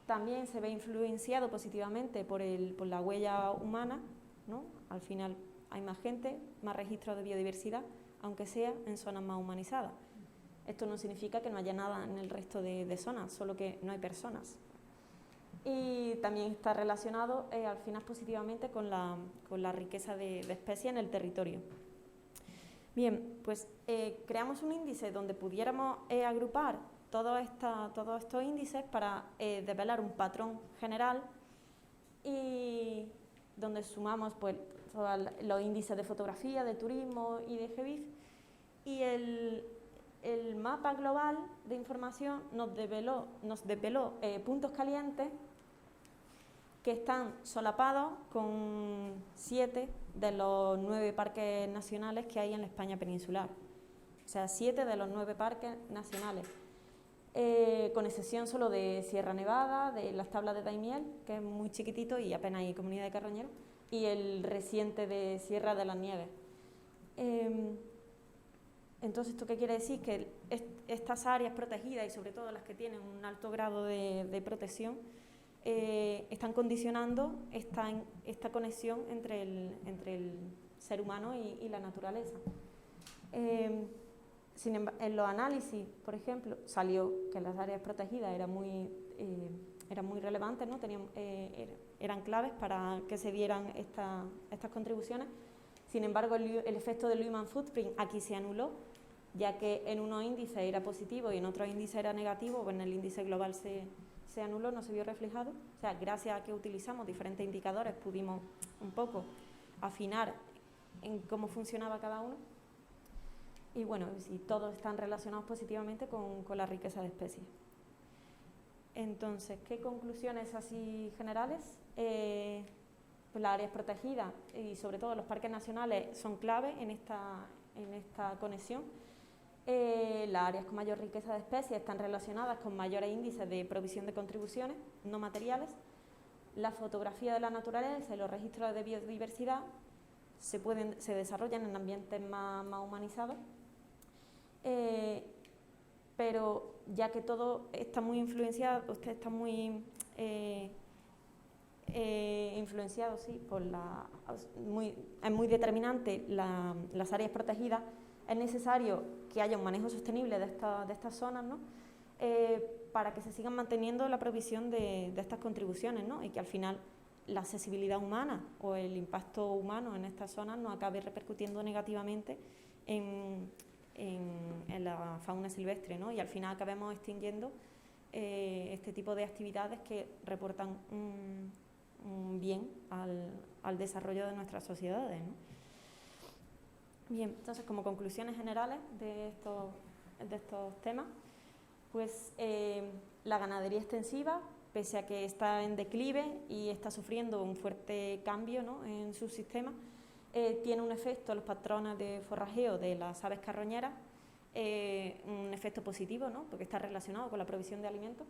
también se ve influenciado positivamente por la huella humana, ¿no? Al final hay más gente, más registros de biodiversidad, aunque sea en zonas más humanizadas. Esto no significa que no haya nada en el resto de zonas, solo que no hay personas. Y también está relacionado al final positivamente con la riqueza de especies en el territorio. Bien, pues creamos un índice donde pudiéramos agrupar todos estos índices para develar un patrón general y donde sumamos pues, todos los índices de fotografía, de turismo y de GBIF, y el mapa global de información nos desveló puntos calientes que están solapados con 7 de los 9 parques nacionales que hay en la España peninsular. O sea, 7 de los 9 parques nacionales, con excepción solo de Sierra Nevada, de las tablas de Daimiel, que es muy chiquitito y apenas hay comunidad de carroñeros, y el reciente de Sierra de las Nieves. Entonces, ¿esto qué quiere decir? Que estas áreas protegidas y sobre todo las que tienen un alto grado de protección están condicionando esta conexión entre el ser humano y la naturaleza. En los análisis, por ejemplo, salió que las áreas protegidas eran muy relevantes, ¿no? Eran claves para que se dieran estas contribuciones. Sin embargo, el efecto del human footprint aquí se anuló, ya que en unos índices era positivo y en otros índices era negativo, pues en el índice global se anuló, no se vio reflejado. O sea, gracias a que utilizamos diferentes indicadores pudimos un poco afinar en cómo funcionaba cada uno. Y bueno, si todos están relacionados positivamente con la riqueza de especies. Entonces, ¿qué conclusiones así generales? Pues las áreas protegidas y sobre todo los parques nacionales son clave en esta conexión. Las áreas con mayor riqueza de especies están relacionadas con mayores índices de provisión de contribuciones no materiales. La fotografía de la naturaleza y los registros de biodiversidad se desarrollan en ambientes más humanizados. Pero ya que todo está muy influenciado, usted está muy influenciado, sí, es muy determinante las áreas protegidas, es necesario que haya un manejo sostenible de estas zonas, ¿no? Para que se sigan manteniendo la provisión de estas contribuciones, ¿no? Y que al final la accesibilidad humana o el impacto humano en estas zonas no acabe repercutiendo negativamente en la fauna silvestre, ¿no? Y al final acabemos extinguiendo este tipo de actividades que reportan un bien al desarrollo de nuestras sociedades, ¿no? Bien, entonces como conclusiones generales de estos temas, pues la ganadería extensiva, pese a que está en declive y está sufriendo un fuerte cambio, ¿no?, en su sistema, tiene un efecto en los patrones de forrajeo de las aves carroñeras, un efecto positivo, ¿no? Porque está relacionado con la provisión de alimentos.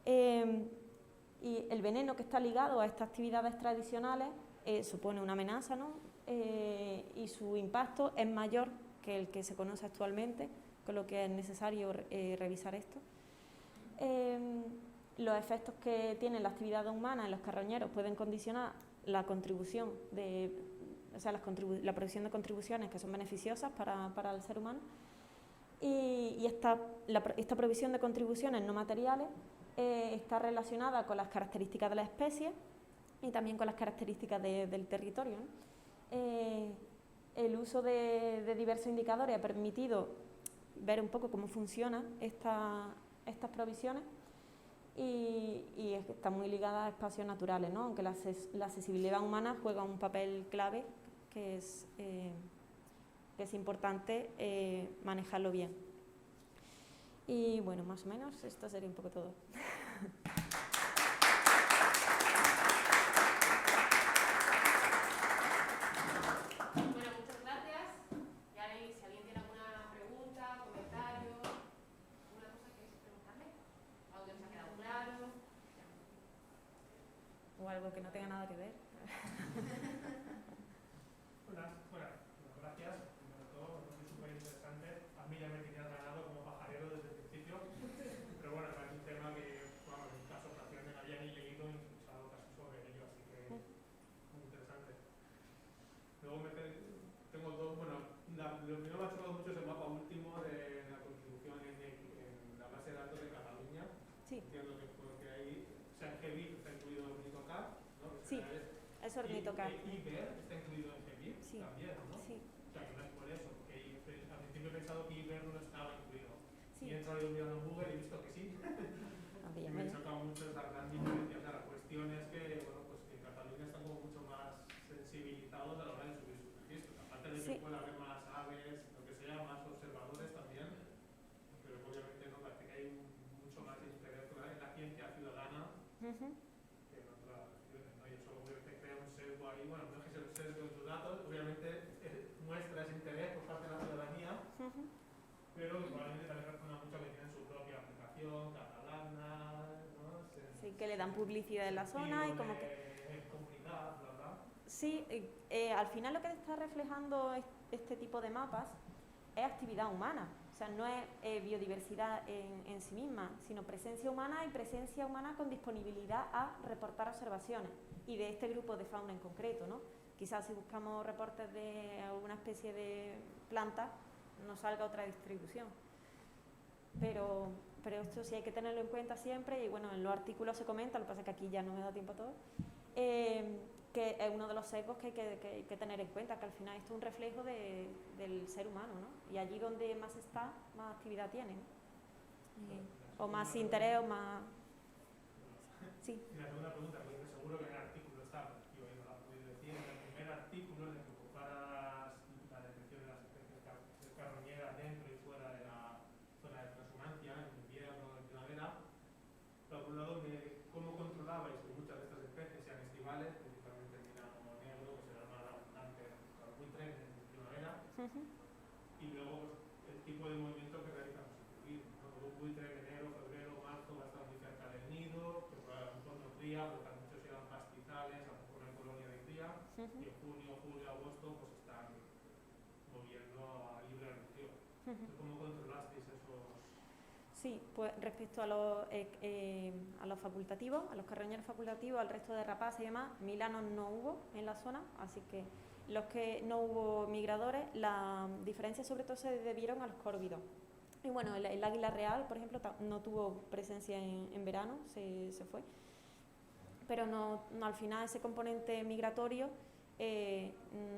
Y el veneno que está ligado a estas actividades tradicionales supone una amenaza, ¿no? Y su impacto es mayor que el que se conoce actualmente, con lo que es necesario revisar esto. Los efectos que tiene la actividad humana en los carroñeros pueden condicionar la contribución la provisión de contribuciones que son beneficiosas para el ser humano, y esta provisión de contribuciones no materiales está relacionada con las características de las especies y también con las características del territorio, ¿no? El uso de diversos indicadores ha permitido ver un poco cómo funcionan estas provisiones, y está muy ligada a espacios naturales, ¿no? Aunque la accesibilidad humana juega un papel clave que es importante manejarlo bien. Y bueno, más o menos esto sería un poco todo. Bueno, muchas gracias. Y ahora, si alguien tiene alguna pregunta, comentario, alguna cosa que queréis preguntarle, algo que os ha quedado claro, O algo que no tenga nada que ver. Bueno, gracias. Primero de todo, es súper interesante. A mí ya me tenías ganado como pajarero desde el principio, pero bueno, es un tema que, vamos, en caso prácticamente no había ni leído ni escuchado casi sobre ello, así que muy interesante. Luego tengo dos, bueno, lo primero me ha chocado mucho es el mapa último de la contribución en la base de datos de Cataluña. Sí. Entiendo que ahí, o sea, en GBIF está incluido OrnitoCat, ¿no? Sí, es OrnitoCat. Y IBER está incluido en GBIF Sí. también, ¿no? Sí. O sea, que no es por eso, porque al principio he pensado que IBER no estaba incluido. Sí. Y he entrado mirando en Google y he visto que sí. Y me ha chocado mucho esa gran diferencia. O sea, la cuestión es que, bueno, pues que en Cataluña están como mucho más sensibilizados a la hora de subir sus registros. Aparte de que pueda haber más aves, lo que sea, más observadores también. Pero obviamente no, parece que hay mucho más interés en la ciencia ciudadana que en otras regiones, ¿no? Y eso obviamente crea un sesgo ahí. Bueno, no es que sea un sesgo en sus datos, obviamente muestra ese interés por parte de la ciudadanía, pero que probablemente también razona mucho que tienen su propia aplicación catalana, ¿no? Sí, que le dan publicidad en la zona y como que... comunidad, ¿verdad? Sí, al final lo que está reflejando este tipo de mapas es actividad humana. O sea, no es biodiversidad en sí misma, sino presencia humana, y presencia humana con disponibilidad a reportar observaciones, y de este grupo de fauna en concreto, ¿no? Quizás si buscamos reportes de alguna especie de planta, nos salga otra distribución. Pero esto sí hay que tenerlo en cuenta siempre, y bueno, en los artículos se comenta, lo que pasa es que aquí ya no me da tiempo a todo, que es uno de los sesgos que hay que tener en cuenta, que al final esto es un reflejo del ser humano, ¿no? Y allí donde más está, más actividad tiene, ¿no? O más interés, o más... Sí. Y la segunda pregunta, porque seguro que en el artículo está, yo no la he podido decir, en el primer artículo en el que comparas la detección de las especies carroñeras dentro y fuera de la zona de transhumancia, en invierno, en primavera, pero por un lado, ¿cómo controlabais que muchas de estas especies sean estivales, principalmente el mirano negro, que será más abundante en buitre en primavera, y luego pues, el tipo de movimiento que realizamos en turismo, ¿no? Un buitre en enero, febrero, marzo va a estar muy cerca del nido, que a lo mejor no cría, porque muchos llegan pastizales, a lo mejor una colonia de cría, y en junio, julio, agosto pues están moviendo a libre albedrío. ¿Cómo controlasteis esos? Sí, pues respecto a los facultativos, a los carroñeros facultativos, al resto de rapaces y demás, milanos no hubo en la zona, así que los que no hubo migradores, la diferencia sobre todo se debieron a los córvidos. Y bueno, el águila real, por ejemplo, no tuvo presencia en verano, se fue. Pero no, al final ese componente migratorio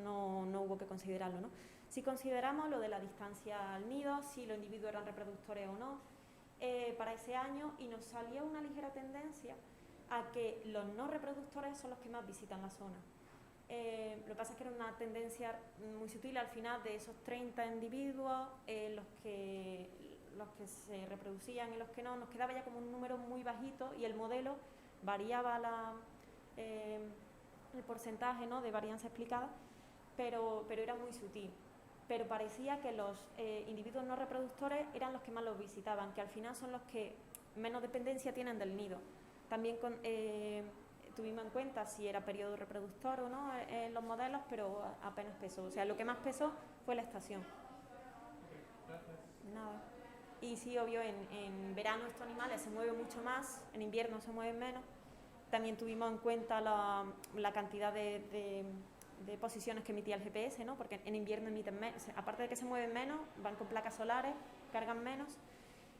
no hubo que considerarlo, ¿no? Si consideramos lo de la distancia al nido, si los individuos eran reproductores o no, para ese año, y nos salió una ligera tendencia a que los no reproductores son los que más visitan la zona. Lo que pasa es que era una tendencia muy sutil. Al final, de esos 30 individuos, los que se reproducían y los que no, nos quedaba ya como un número muy bajito, y el modelo variaba el porcentaje, ¿no?, de varianza explicada, pero era muy sutil. Pero parecía que los individuos no reproductores eran los que más los visitaban, que al final son los que menos dependencia tienen del nido. También tuvimos en cuenta si era periodo reproductor o no en los modelos, pero apenas pesó. O sea, lo que más pesó fue la estación. Nada. Y sí, obvio, en verano estos animales se mueven mucho más, en invierno se mueven menos. También tuvimos en cuenta la cantidad de posiciones que emitía el GPS, ¿no? Porque en invierno emiten menos, aparte de que se mueven menos, van con placas solares, cargan menos,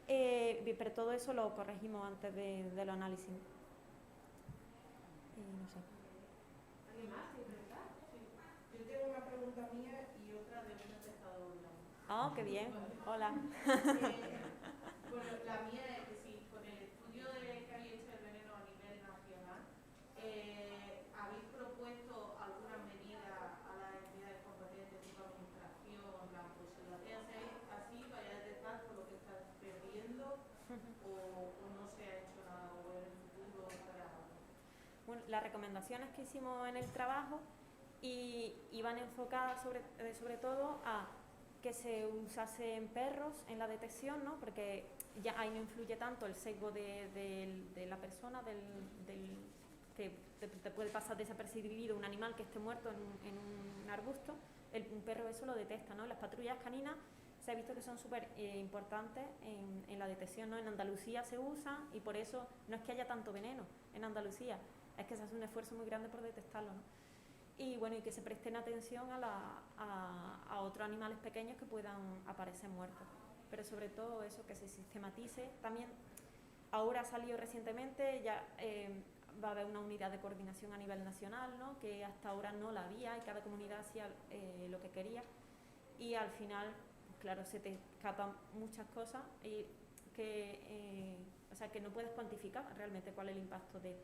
pero todo eso lo corregimos antes de los análisis. No sé. ¿Alguien más quiere preguntar? Sí. Yo tengo una pregunta mía y otra de un espectador. Oh, qué bien. Hola. Bueno, la mía es que sí, con el estudio que habéis hecho del veneno a nivel nacional, ¿habéis propuesto algunas medidas a las entidades competentes, tipo administración, en plan, pues si lo hacéis así, vaya a detectar por lo que estás perdiendo, o no se ha hecho nada, o en el futuro para... Bueno, las recomendaciones que hicimos en el trabajo iban enfocadas sobre todo a que se usase en perros en la detección, ¿no? Porque ya ahí no influye tanto el sesgo de la persona, que te puede pasar desapercibido un animal que esté muerto en un arbusto. Un perro eso lo detecta, ¿no? Las patrullas caninas se ha visto que son súper importantes en la detección, ¿no? En Andalucía se usa y por eso no es que haya tanto veneno en Andalucía, es que se hace un esfuerzo muy grande por detectarlo, ¿no? Y bueno, y que se presten atención a otros animales pequeños que puedan aparecer muertos. Pero sobre todo eso, que se sistematice. También ahora ha salido recientemente, ya va a haber una unidad de coordinación a nivel nacional, ¿no? Que hasta ahora no la había y cada comunidad hacía lo que quería. Y al final, claro, se te escapan muchas cosas y o sea, que no puedes cuantificar realmente cuál es el impacto de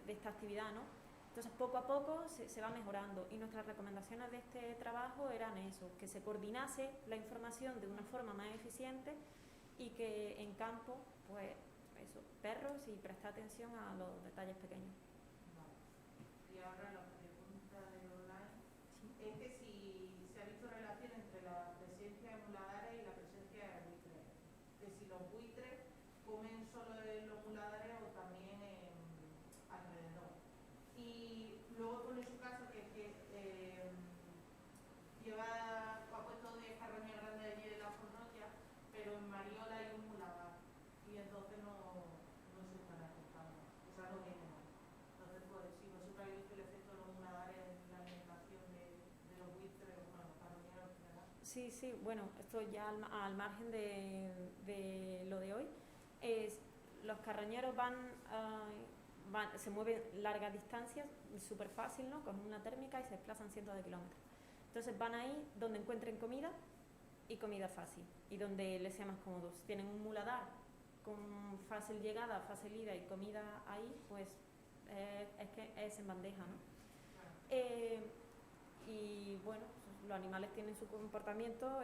esta actividad, ¿no? Entonces, poco a poco se va mejorando y nuestras recomendaciones de este trabajo eran eso, que se coordinase la información de una forma más eficiente y que en campo, pues eso, perros y prestar atención a los detalles pequeños. Vale. Y ahora la pregunta de online es que si se ha visto relación entre la presencia de muladares y la presencia de buitres, que si los buitres comen solo en los muladares o también alrededor. Y luego pone su caso que es que ha puesto 10 carroñas grandes de miel en la fornolla, pero en Mariola hay un muladar y entonces no se están afectando, o sea, no vienen más. Entonces, pues si vosotros habéis visto el efecto de los muladares en la alimentación de los buitres, bueno, los carroñeros en general. Sí, bueno, esto ya al margen de lo de hoy, los carroñeros se mueven largas distancias, súper fácil, ¿no? Cogen una térmica y se desplazan cientos de kilómetros. Entonces van ahí donde encuentren comida y comida fácil y donde les sea más cómodo. Si tienen un muladar con fácil llegada, fácil ida y comida ahí, pues es que es en bandeja, ¿no? Y bueno, los animales tienen su comportamiento,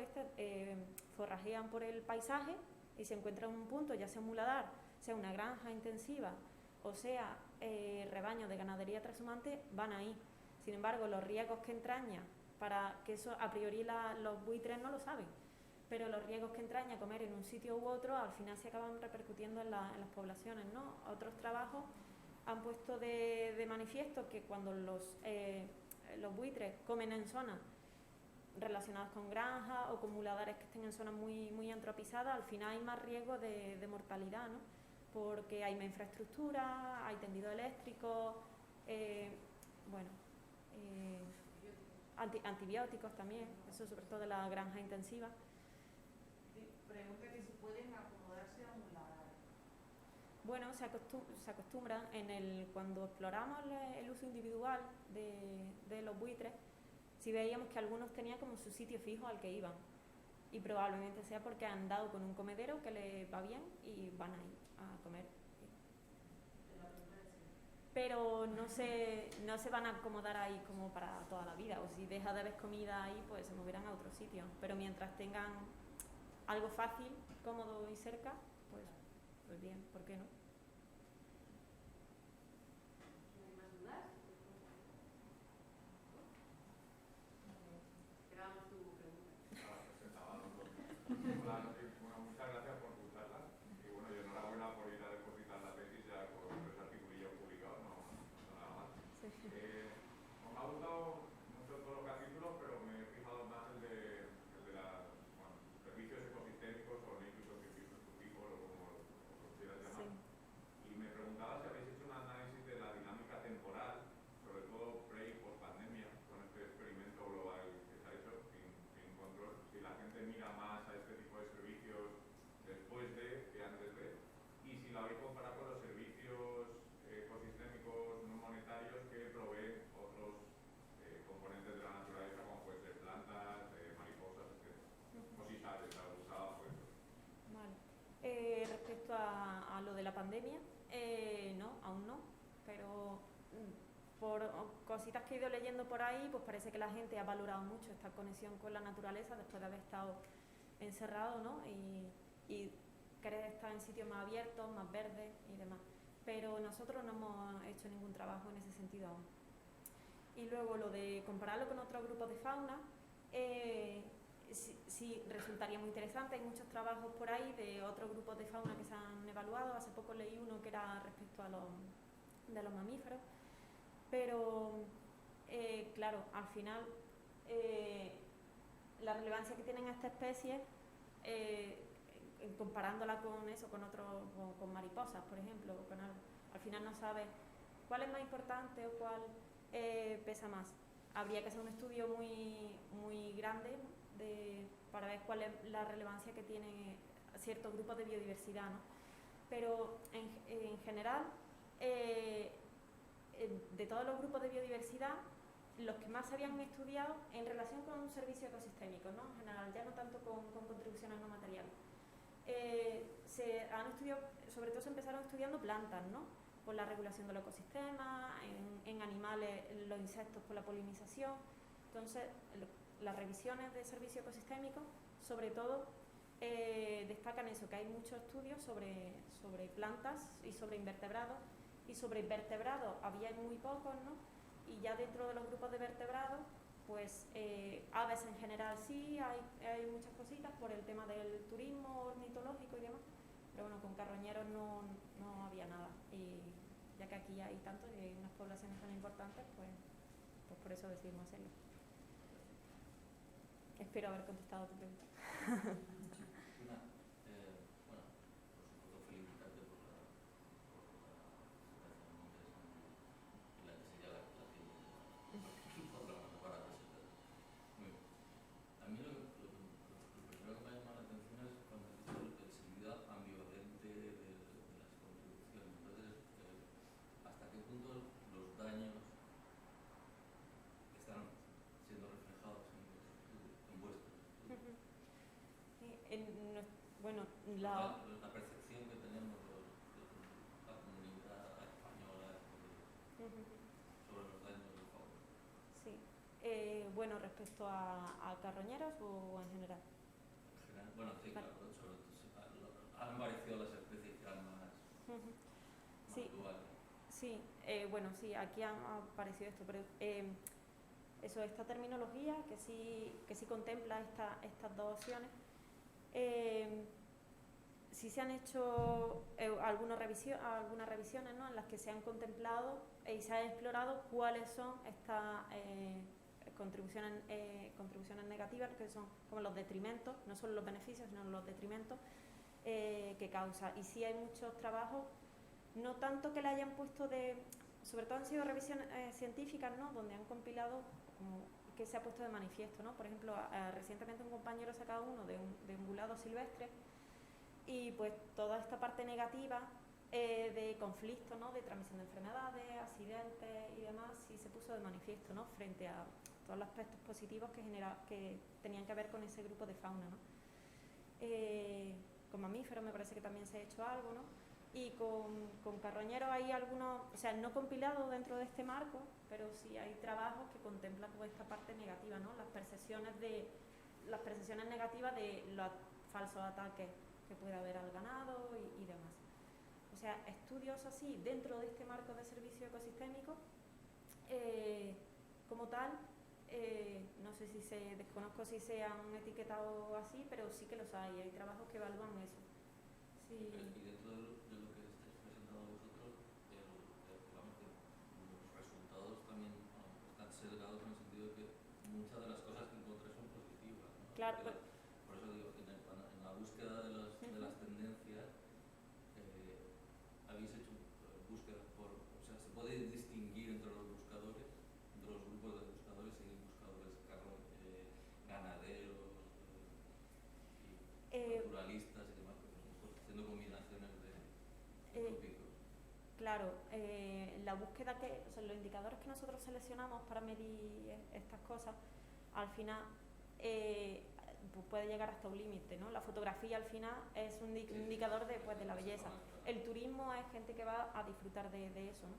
forrajean por el paisaje y se encuentran en un punto, ya sea un muladar, sea una granja intensiva o sea rebaños de ganadería trashumante, van ahí. Sin embargo, los riesgos que entraña, para que eso a priori los buitres no lo saben, pero los riesgos que entraña comer en un sitio u otro al final se acaban repercutiendo en las poblaciones, ¿no? Otros trabajos han puesto de manifiesto que cuando los buitres comen en zonas relacionadas con granjas o con muladares que estén en zonas muy, muy antropizadas, al final hay más riesgo de mortalidad, ¿no? Porque hay más infraestructura, hay tendido eléctrico, antibióticos también, eso sobre todo de la granja intensiva. Pregunta que si pueden acomodarse a muladares. Bueno, se acostumbran cuando exploramos el uso individual de los buitres, si veíamos que algunos tenían como su sitio fijo al que iban y probablemente sea porque han dado con un comedero que les va bien y van ahí a comer. Pero no se van a acomodar ahí como para toda la vida, o si deja de haber comida ahí, pues se moverán a otro sitio. Pero mientras tengan algo fácil, cómodo y cerca, pues bien, ¿por qué no? ¿Hay más dudas? Me ha gustado mucho todos los capítulos, pero me he fijado más el de bueno, servicios ecosistémicos o ecosistémicos o como lo quieras llamar. Sí. Y me preguntaba si habéis hecho un análisis de la dinámica temporal, sobre todo pre y post pandemia, con este experimento global que se ha hecho sin control. Si la gente mira más a este tipo de servicios después de que antes de, y si lo habéis comparado con los servicios ecosistémicos no monetarios que proveen otros componentes de la naturaleza, como pueden ser plantas, mariposas, etc. O si sabes, ha gustado, pues. Vale. Respecto a lo de la pandemia, no, aún no, pero por cositas que he ido leyendo por ahí, pues parece que la gente ha valorado mucho esta conexión con la naturaleza después de haber estado encerrado, ¿no? Y querer estar en sitios más abiertos, más verdes y demás. Pero nosotros no hemos hecho ningún trabajo en ese sentido aún. Y luego lo de compararlo con otros grupos de fauna, sí resultaría muy interesante. Hay muchos trabajos por ahí de otros grupos de fauna que se han evaluado. Hace poco leí uno que era respecto a de los mamíferos. Pero, claro, al final, la relevancia que tienen estas especies, comparándola con eso, con mariposas, por ejemplo, con algo, al final no sabes cuál es más importante o cuál pesa más. Habría que hacer un estudio muy grande para ver cuál es la relevancia que tiene ciertos grupos de biodiversidad, ¿no? Pero en general, de todos los grupos de biodiversidad, los que más se habían estudiado en relación con un servicio ecosistémico, ¿no? En general, ya no tanto con contribuciones no materiales. Se han estudiado, sobre todo se empezaron estudiando plantas, ¿no? Por la regulación del ecosistema, en animales, los insectos por la polinización. Entonces, las revisiones de servicio ecosistémico, sobre todo, destacan eso, que hay muchos estudios sobre plantas y sobre invertebrados, y sobre vertebrados había muy pocos, ¿no? Y ya dentro de los grupos de vertebrados, pues aves en general sí, hay muchas cositas por el tema del turismo ornitológico y demás, pero bueno, con carroñeros no había nada, y ya que aquí hay tantos y hay unas poblaciones tan importantes, pues por eso decidimos hacerlo. Espero haber contestado tu pregunta. Bueno, la percepción que tenemos la comunidad española sobre los daños del fauna. Sí. Bueno, respecto a carroñeros o en general. En general, bueno, sí, claro, sobre todo han aparecido las especies ya más sí, actuales. Sí, bueno, sí, aquí ha aparecido esto, pero esta terminología que sí contempla estas dos opciones. Sí se han hecho algunas revisiones, ¿no? En las que se han contemplado y se ha explorado cuáles son estas contribuciones negativas, que son como los detrimentos, no solo los beneficios, sino los detrimentos que causa. Y sí hay muchos trabajos, no tanto que le hayan puesto sobre todo han sido revisiones científicas, ¿no? Donde han compilado que se ha puesto de manifiesto, ¿no? Por ejemplo, recientemente un compañero ha sacado uno de ungulados silvestres, y pues toda esta parte negativa de conflicto, ¿no? De transmisión de enfermedades, accidentes y demás, sí se puso de manifiesto, ¿no? Frente a todos los aspectos positivos que tenían que ver con ese grupo de fauna, ¿no? Con mamíferos me parece que también se ha hecho algo, ¿no? Y con carroñeros hay algunos, o sea, no compilados dentro de este marco, pero sí hay trabajos que contemplan pues, esta parte negativa, ¿no? Las percepciones negativas de los falsos ataques que puede haber al ganado y demás. O sea, estudios así dentro de este marco de servicio ecosistémico, como tal, no sé si desconozco si se han etiquetado así, pero sí que los hay trabajos que evalúan eso. Sí. Y dentro de lo que estáis presentando vosotros, los resultados también Claro, Por eso digo que en la búsqueda de las tendencias, habéis hecho búsquedas o sea, se puede distinguir entre los buscadores, entre los grupos de buscadores, si hay buscadores ganaderos, naturalistas y demás, pues, haciendo combinaciones de tópicos. Claro, la búsqueda o sea, los indicadores que nosotros seleccionamos para medir estas cosas, al final pues puede llegar hasta un límite, ¿no? La fotografía al final es un indicador de la belleza. El turismo es gente que va a disfrutar de eso, ¿no?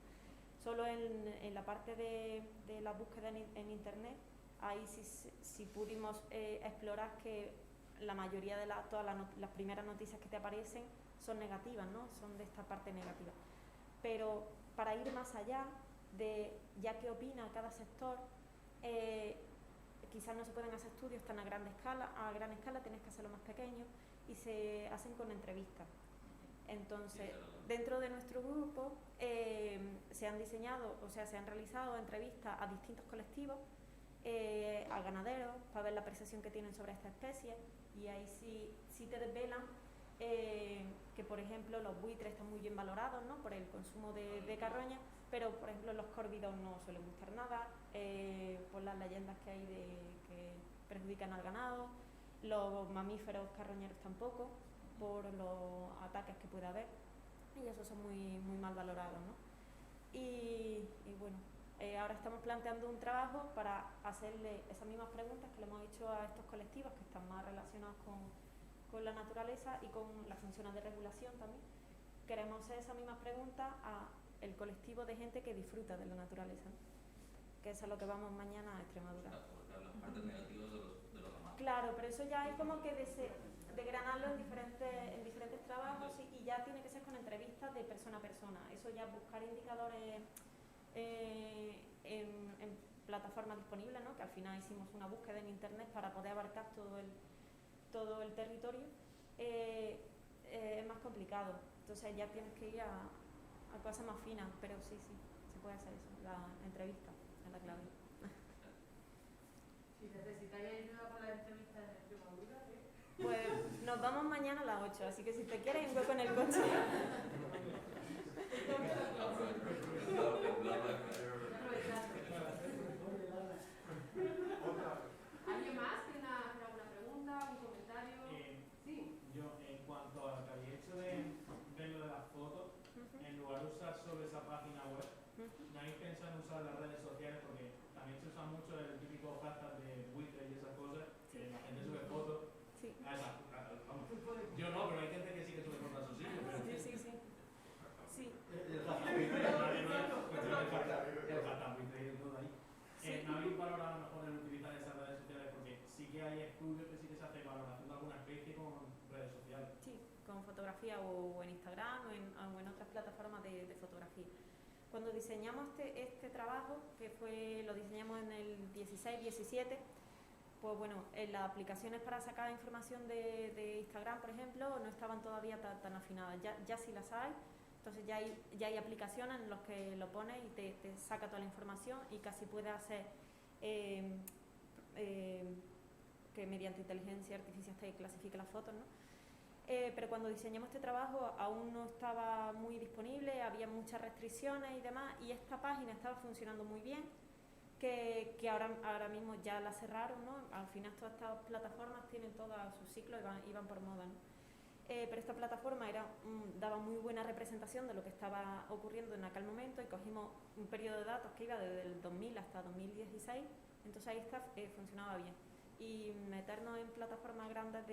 Solo en la parte de la búsqueda en internet, ahí sí pudimos explorar que la mayoría de todas las primeras noticias que te aparecen son negativas, ¿no? Son de esta parte negativa. Pero para ir más allá de ya qué opina cada sector, quizás no se pueden hacer estudios tan a gran escala, tienes que hacerlo más pequeño y se hacen con entrevistas. Entonces, dentro de nuestro grupo se han diseñado, o sea, se han realizado entrevistas a distintos colectivos, a ganaderos, para ver la percepción que tienen sobre esta especie, y ahí sí te desvelan que, por ejemplo, los buitres están muy bien valorados, ¿no? Por el consumo de carroña, pero, por ejemplo, los córvidos no suelen gustar nada, por las leyendas que hay que perjudican al ganado, los mamíferos carroñeros tampoco, por los ataques que puede haber, y esos son muy, muy mal valorados, ¿no? Y bueno, ahora estamos planteando un trabajo para hacerle esas mismas preguntas que le hemos hecho a estos colectivos que están más relacionados con la naturaleza y con las funciones de regulación también. Queremos hacer esas mismas preguntas al colectivo de gente que disfruta de la naturaleza, ¿no? Que eso es lo que vamos mañana a Extremadura. Claro, las partes negativas de los demás. Claro, pero eso ya hay como que degranarlo en diferentes trabajos y ya tiene que ser con entrevistas de persona a persona. Eso ya buscar indicadores en plataformas disponibles, ¿no? Que al final hicimos una búsqueda en internet para poder abarcar todo el territorio, es más complicado. Entonces ya tienes que ir a cosas más finas, pero sí, se puede hacer eso. La entrevista es la clave. Si necesitáis ayuda para la entrevista en Extremadura, ¿qué? Pues nos vamos mañana a las 8, así que si te quieres un hueco en el coche. ¿Alguien más tiene alguna pregunta, un comentario? Sí. Yo, en cuanto a lo que había hecho de lo de las fotos, en lugar de usar solo esa página web, ¿no habéis pensado en usar las redes sociales? Porque también se usa mucho el típico hashtag de buitres y esas cosas, que la gente sube fotos. Sí. Yo no, pero hay gente que sí que sube fotos a sus sitios. Sí. El hashtag buitre, ¿no habéis valorado a lo mejor el utilizar esas redes sociales? Porque sí que hay estudios que sí que se hace valoración de alguna especie con redes sociales. Sí, con fotografía o en Instagram o en otras plataformas de fotografía. Cuando diseñamos este trabajo, que lo diseñamos en el 16-17, pues bueno, las aplicaciones para sacar información de Instagram, por ejemplo, no estaban todavía tan afinadas. Ya sí las hay. Entonces ya hay aplicaciones en las que lo pones y te saca toda la información y casi puedes hacer que mediante inteligencia artificial te clasifique las fotos, ¿no? Pero cuando diseñamos este trabajo aún no estaba muy disponible, había muchas restricciones y demás, y esta página estaba funcionando muy bien, que ahora mismo ya la cerraron, ¿no? Al final todas estas plataformas tienen todos sus ciclos y van por moda, ¿no? Pero esta plataforma daba muy buena representación de lo que estaba ocurriendo en aquel momento y cogimos un periodo de datos que iba desde el 2000 hasta 2016, entonces ahí funcionaba bien. Y meternos en plataformas grandes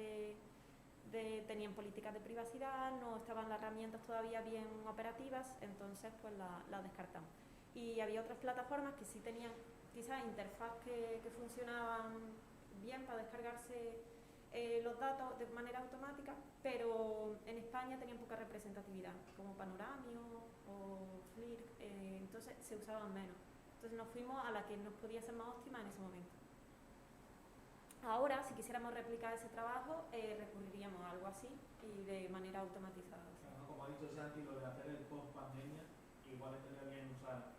tenían políticas de privacidad, no estaban las herramientas todavía bien operativas, entonces pues la descartamos. Y había otras plataformas que sí tenían quizás interfaz que funcionaban bien para descargarse los datos de manera automática, pero en España tenían poca representatividad, como Panoramio o Flickr, entonces se usaban menos. Entonces nos fuimos a la que nos podía ser más óptima en ese momento. Ahora, si quisiéramos replicar ese trabajo, recurriríamos a algo así y de manera automatizada. Como ha dicho Santi, lo de hacer el post pandemia, igual estaría bien usar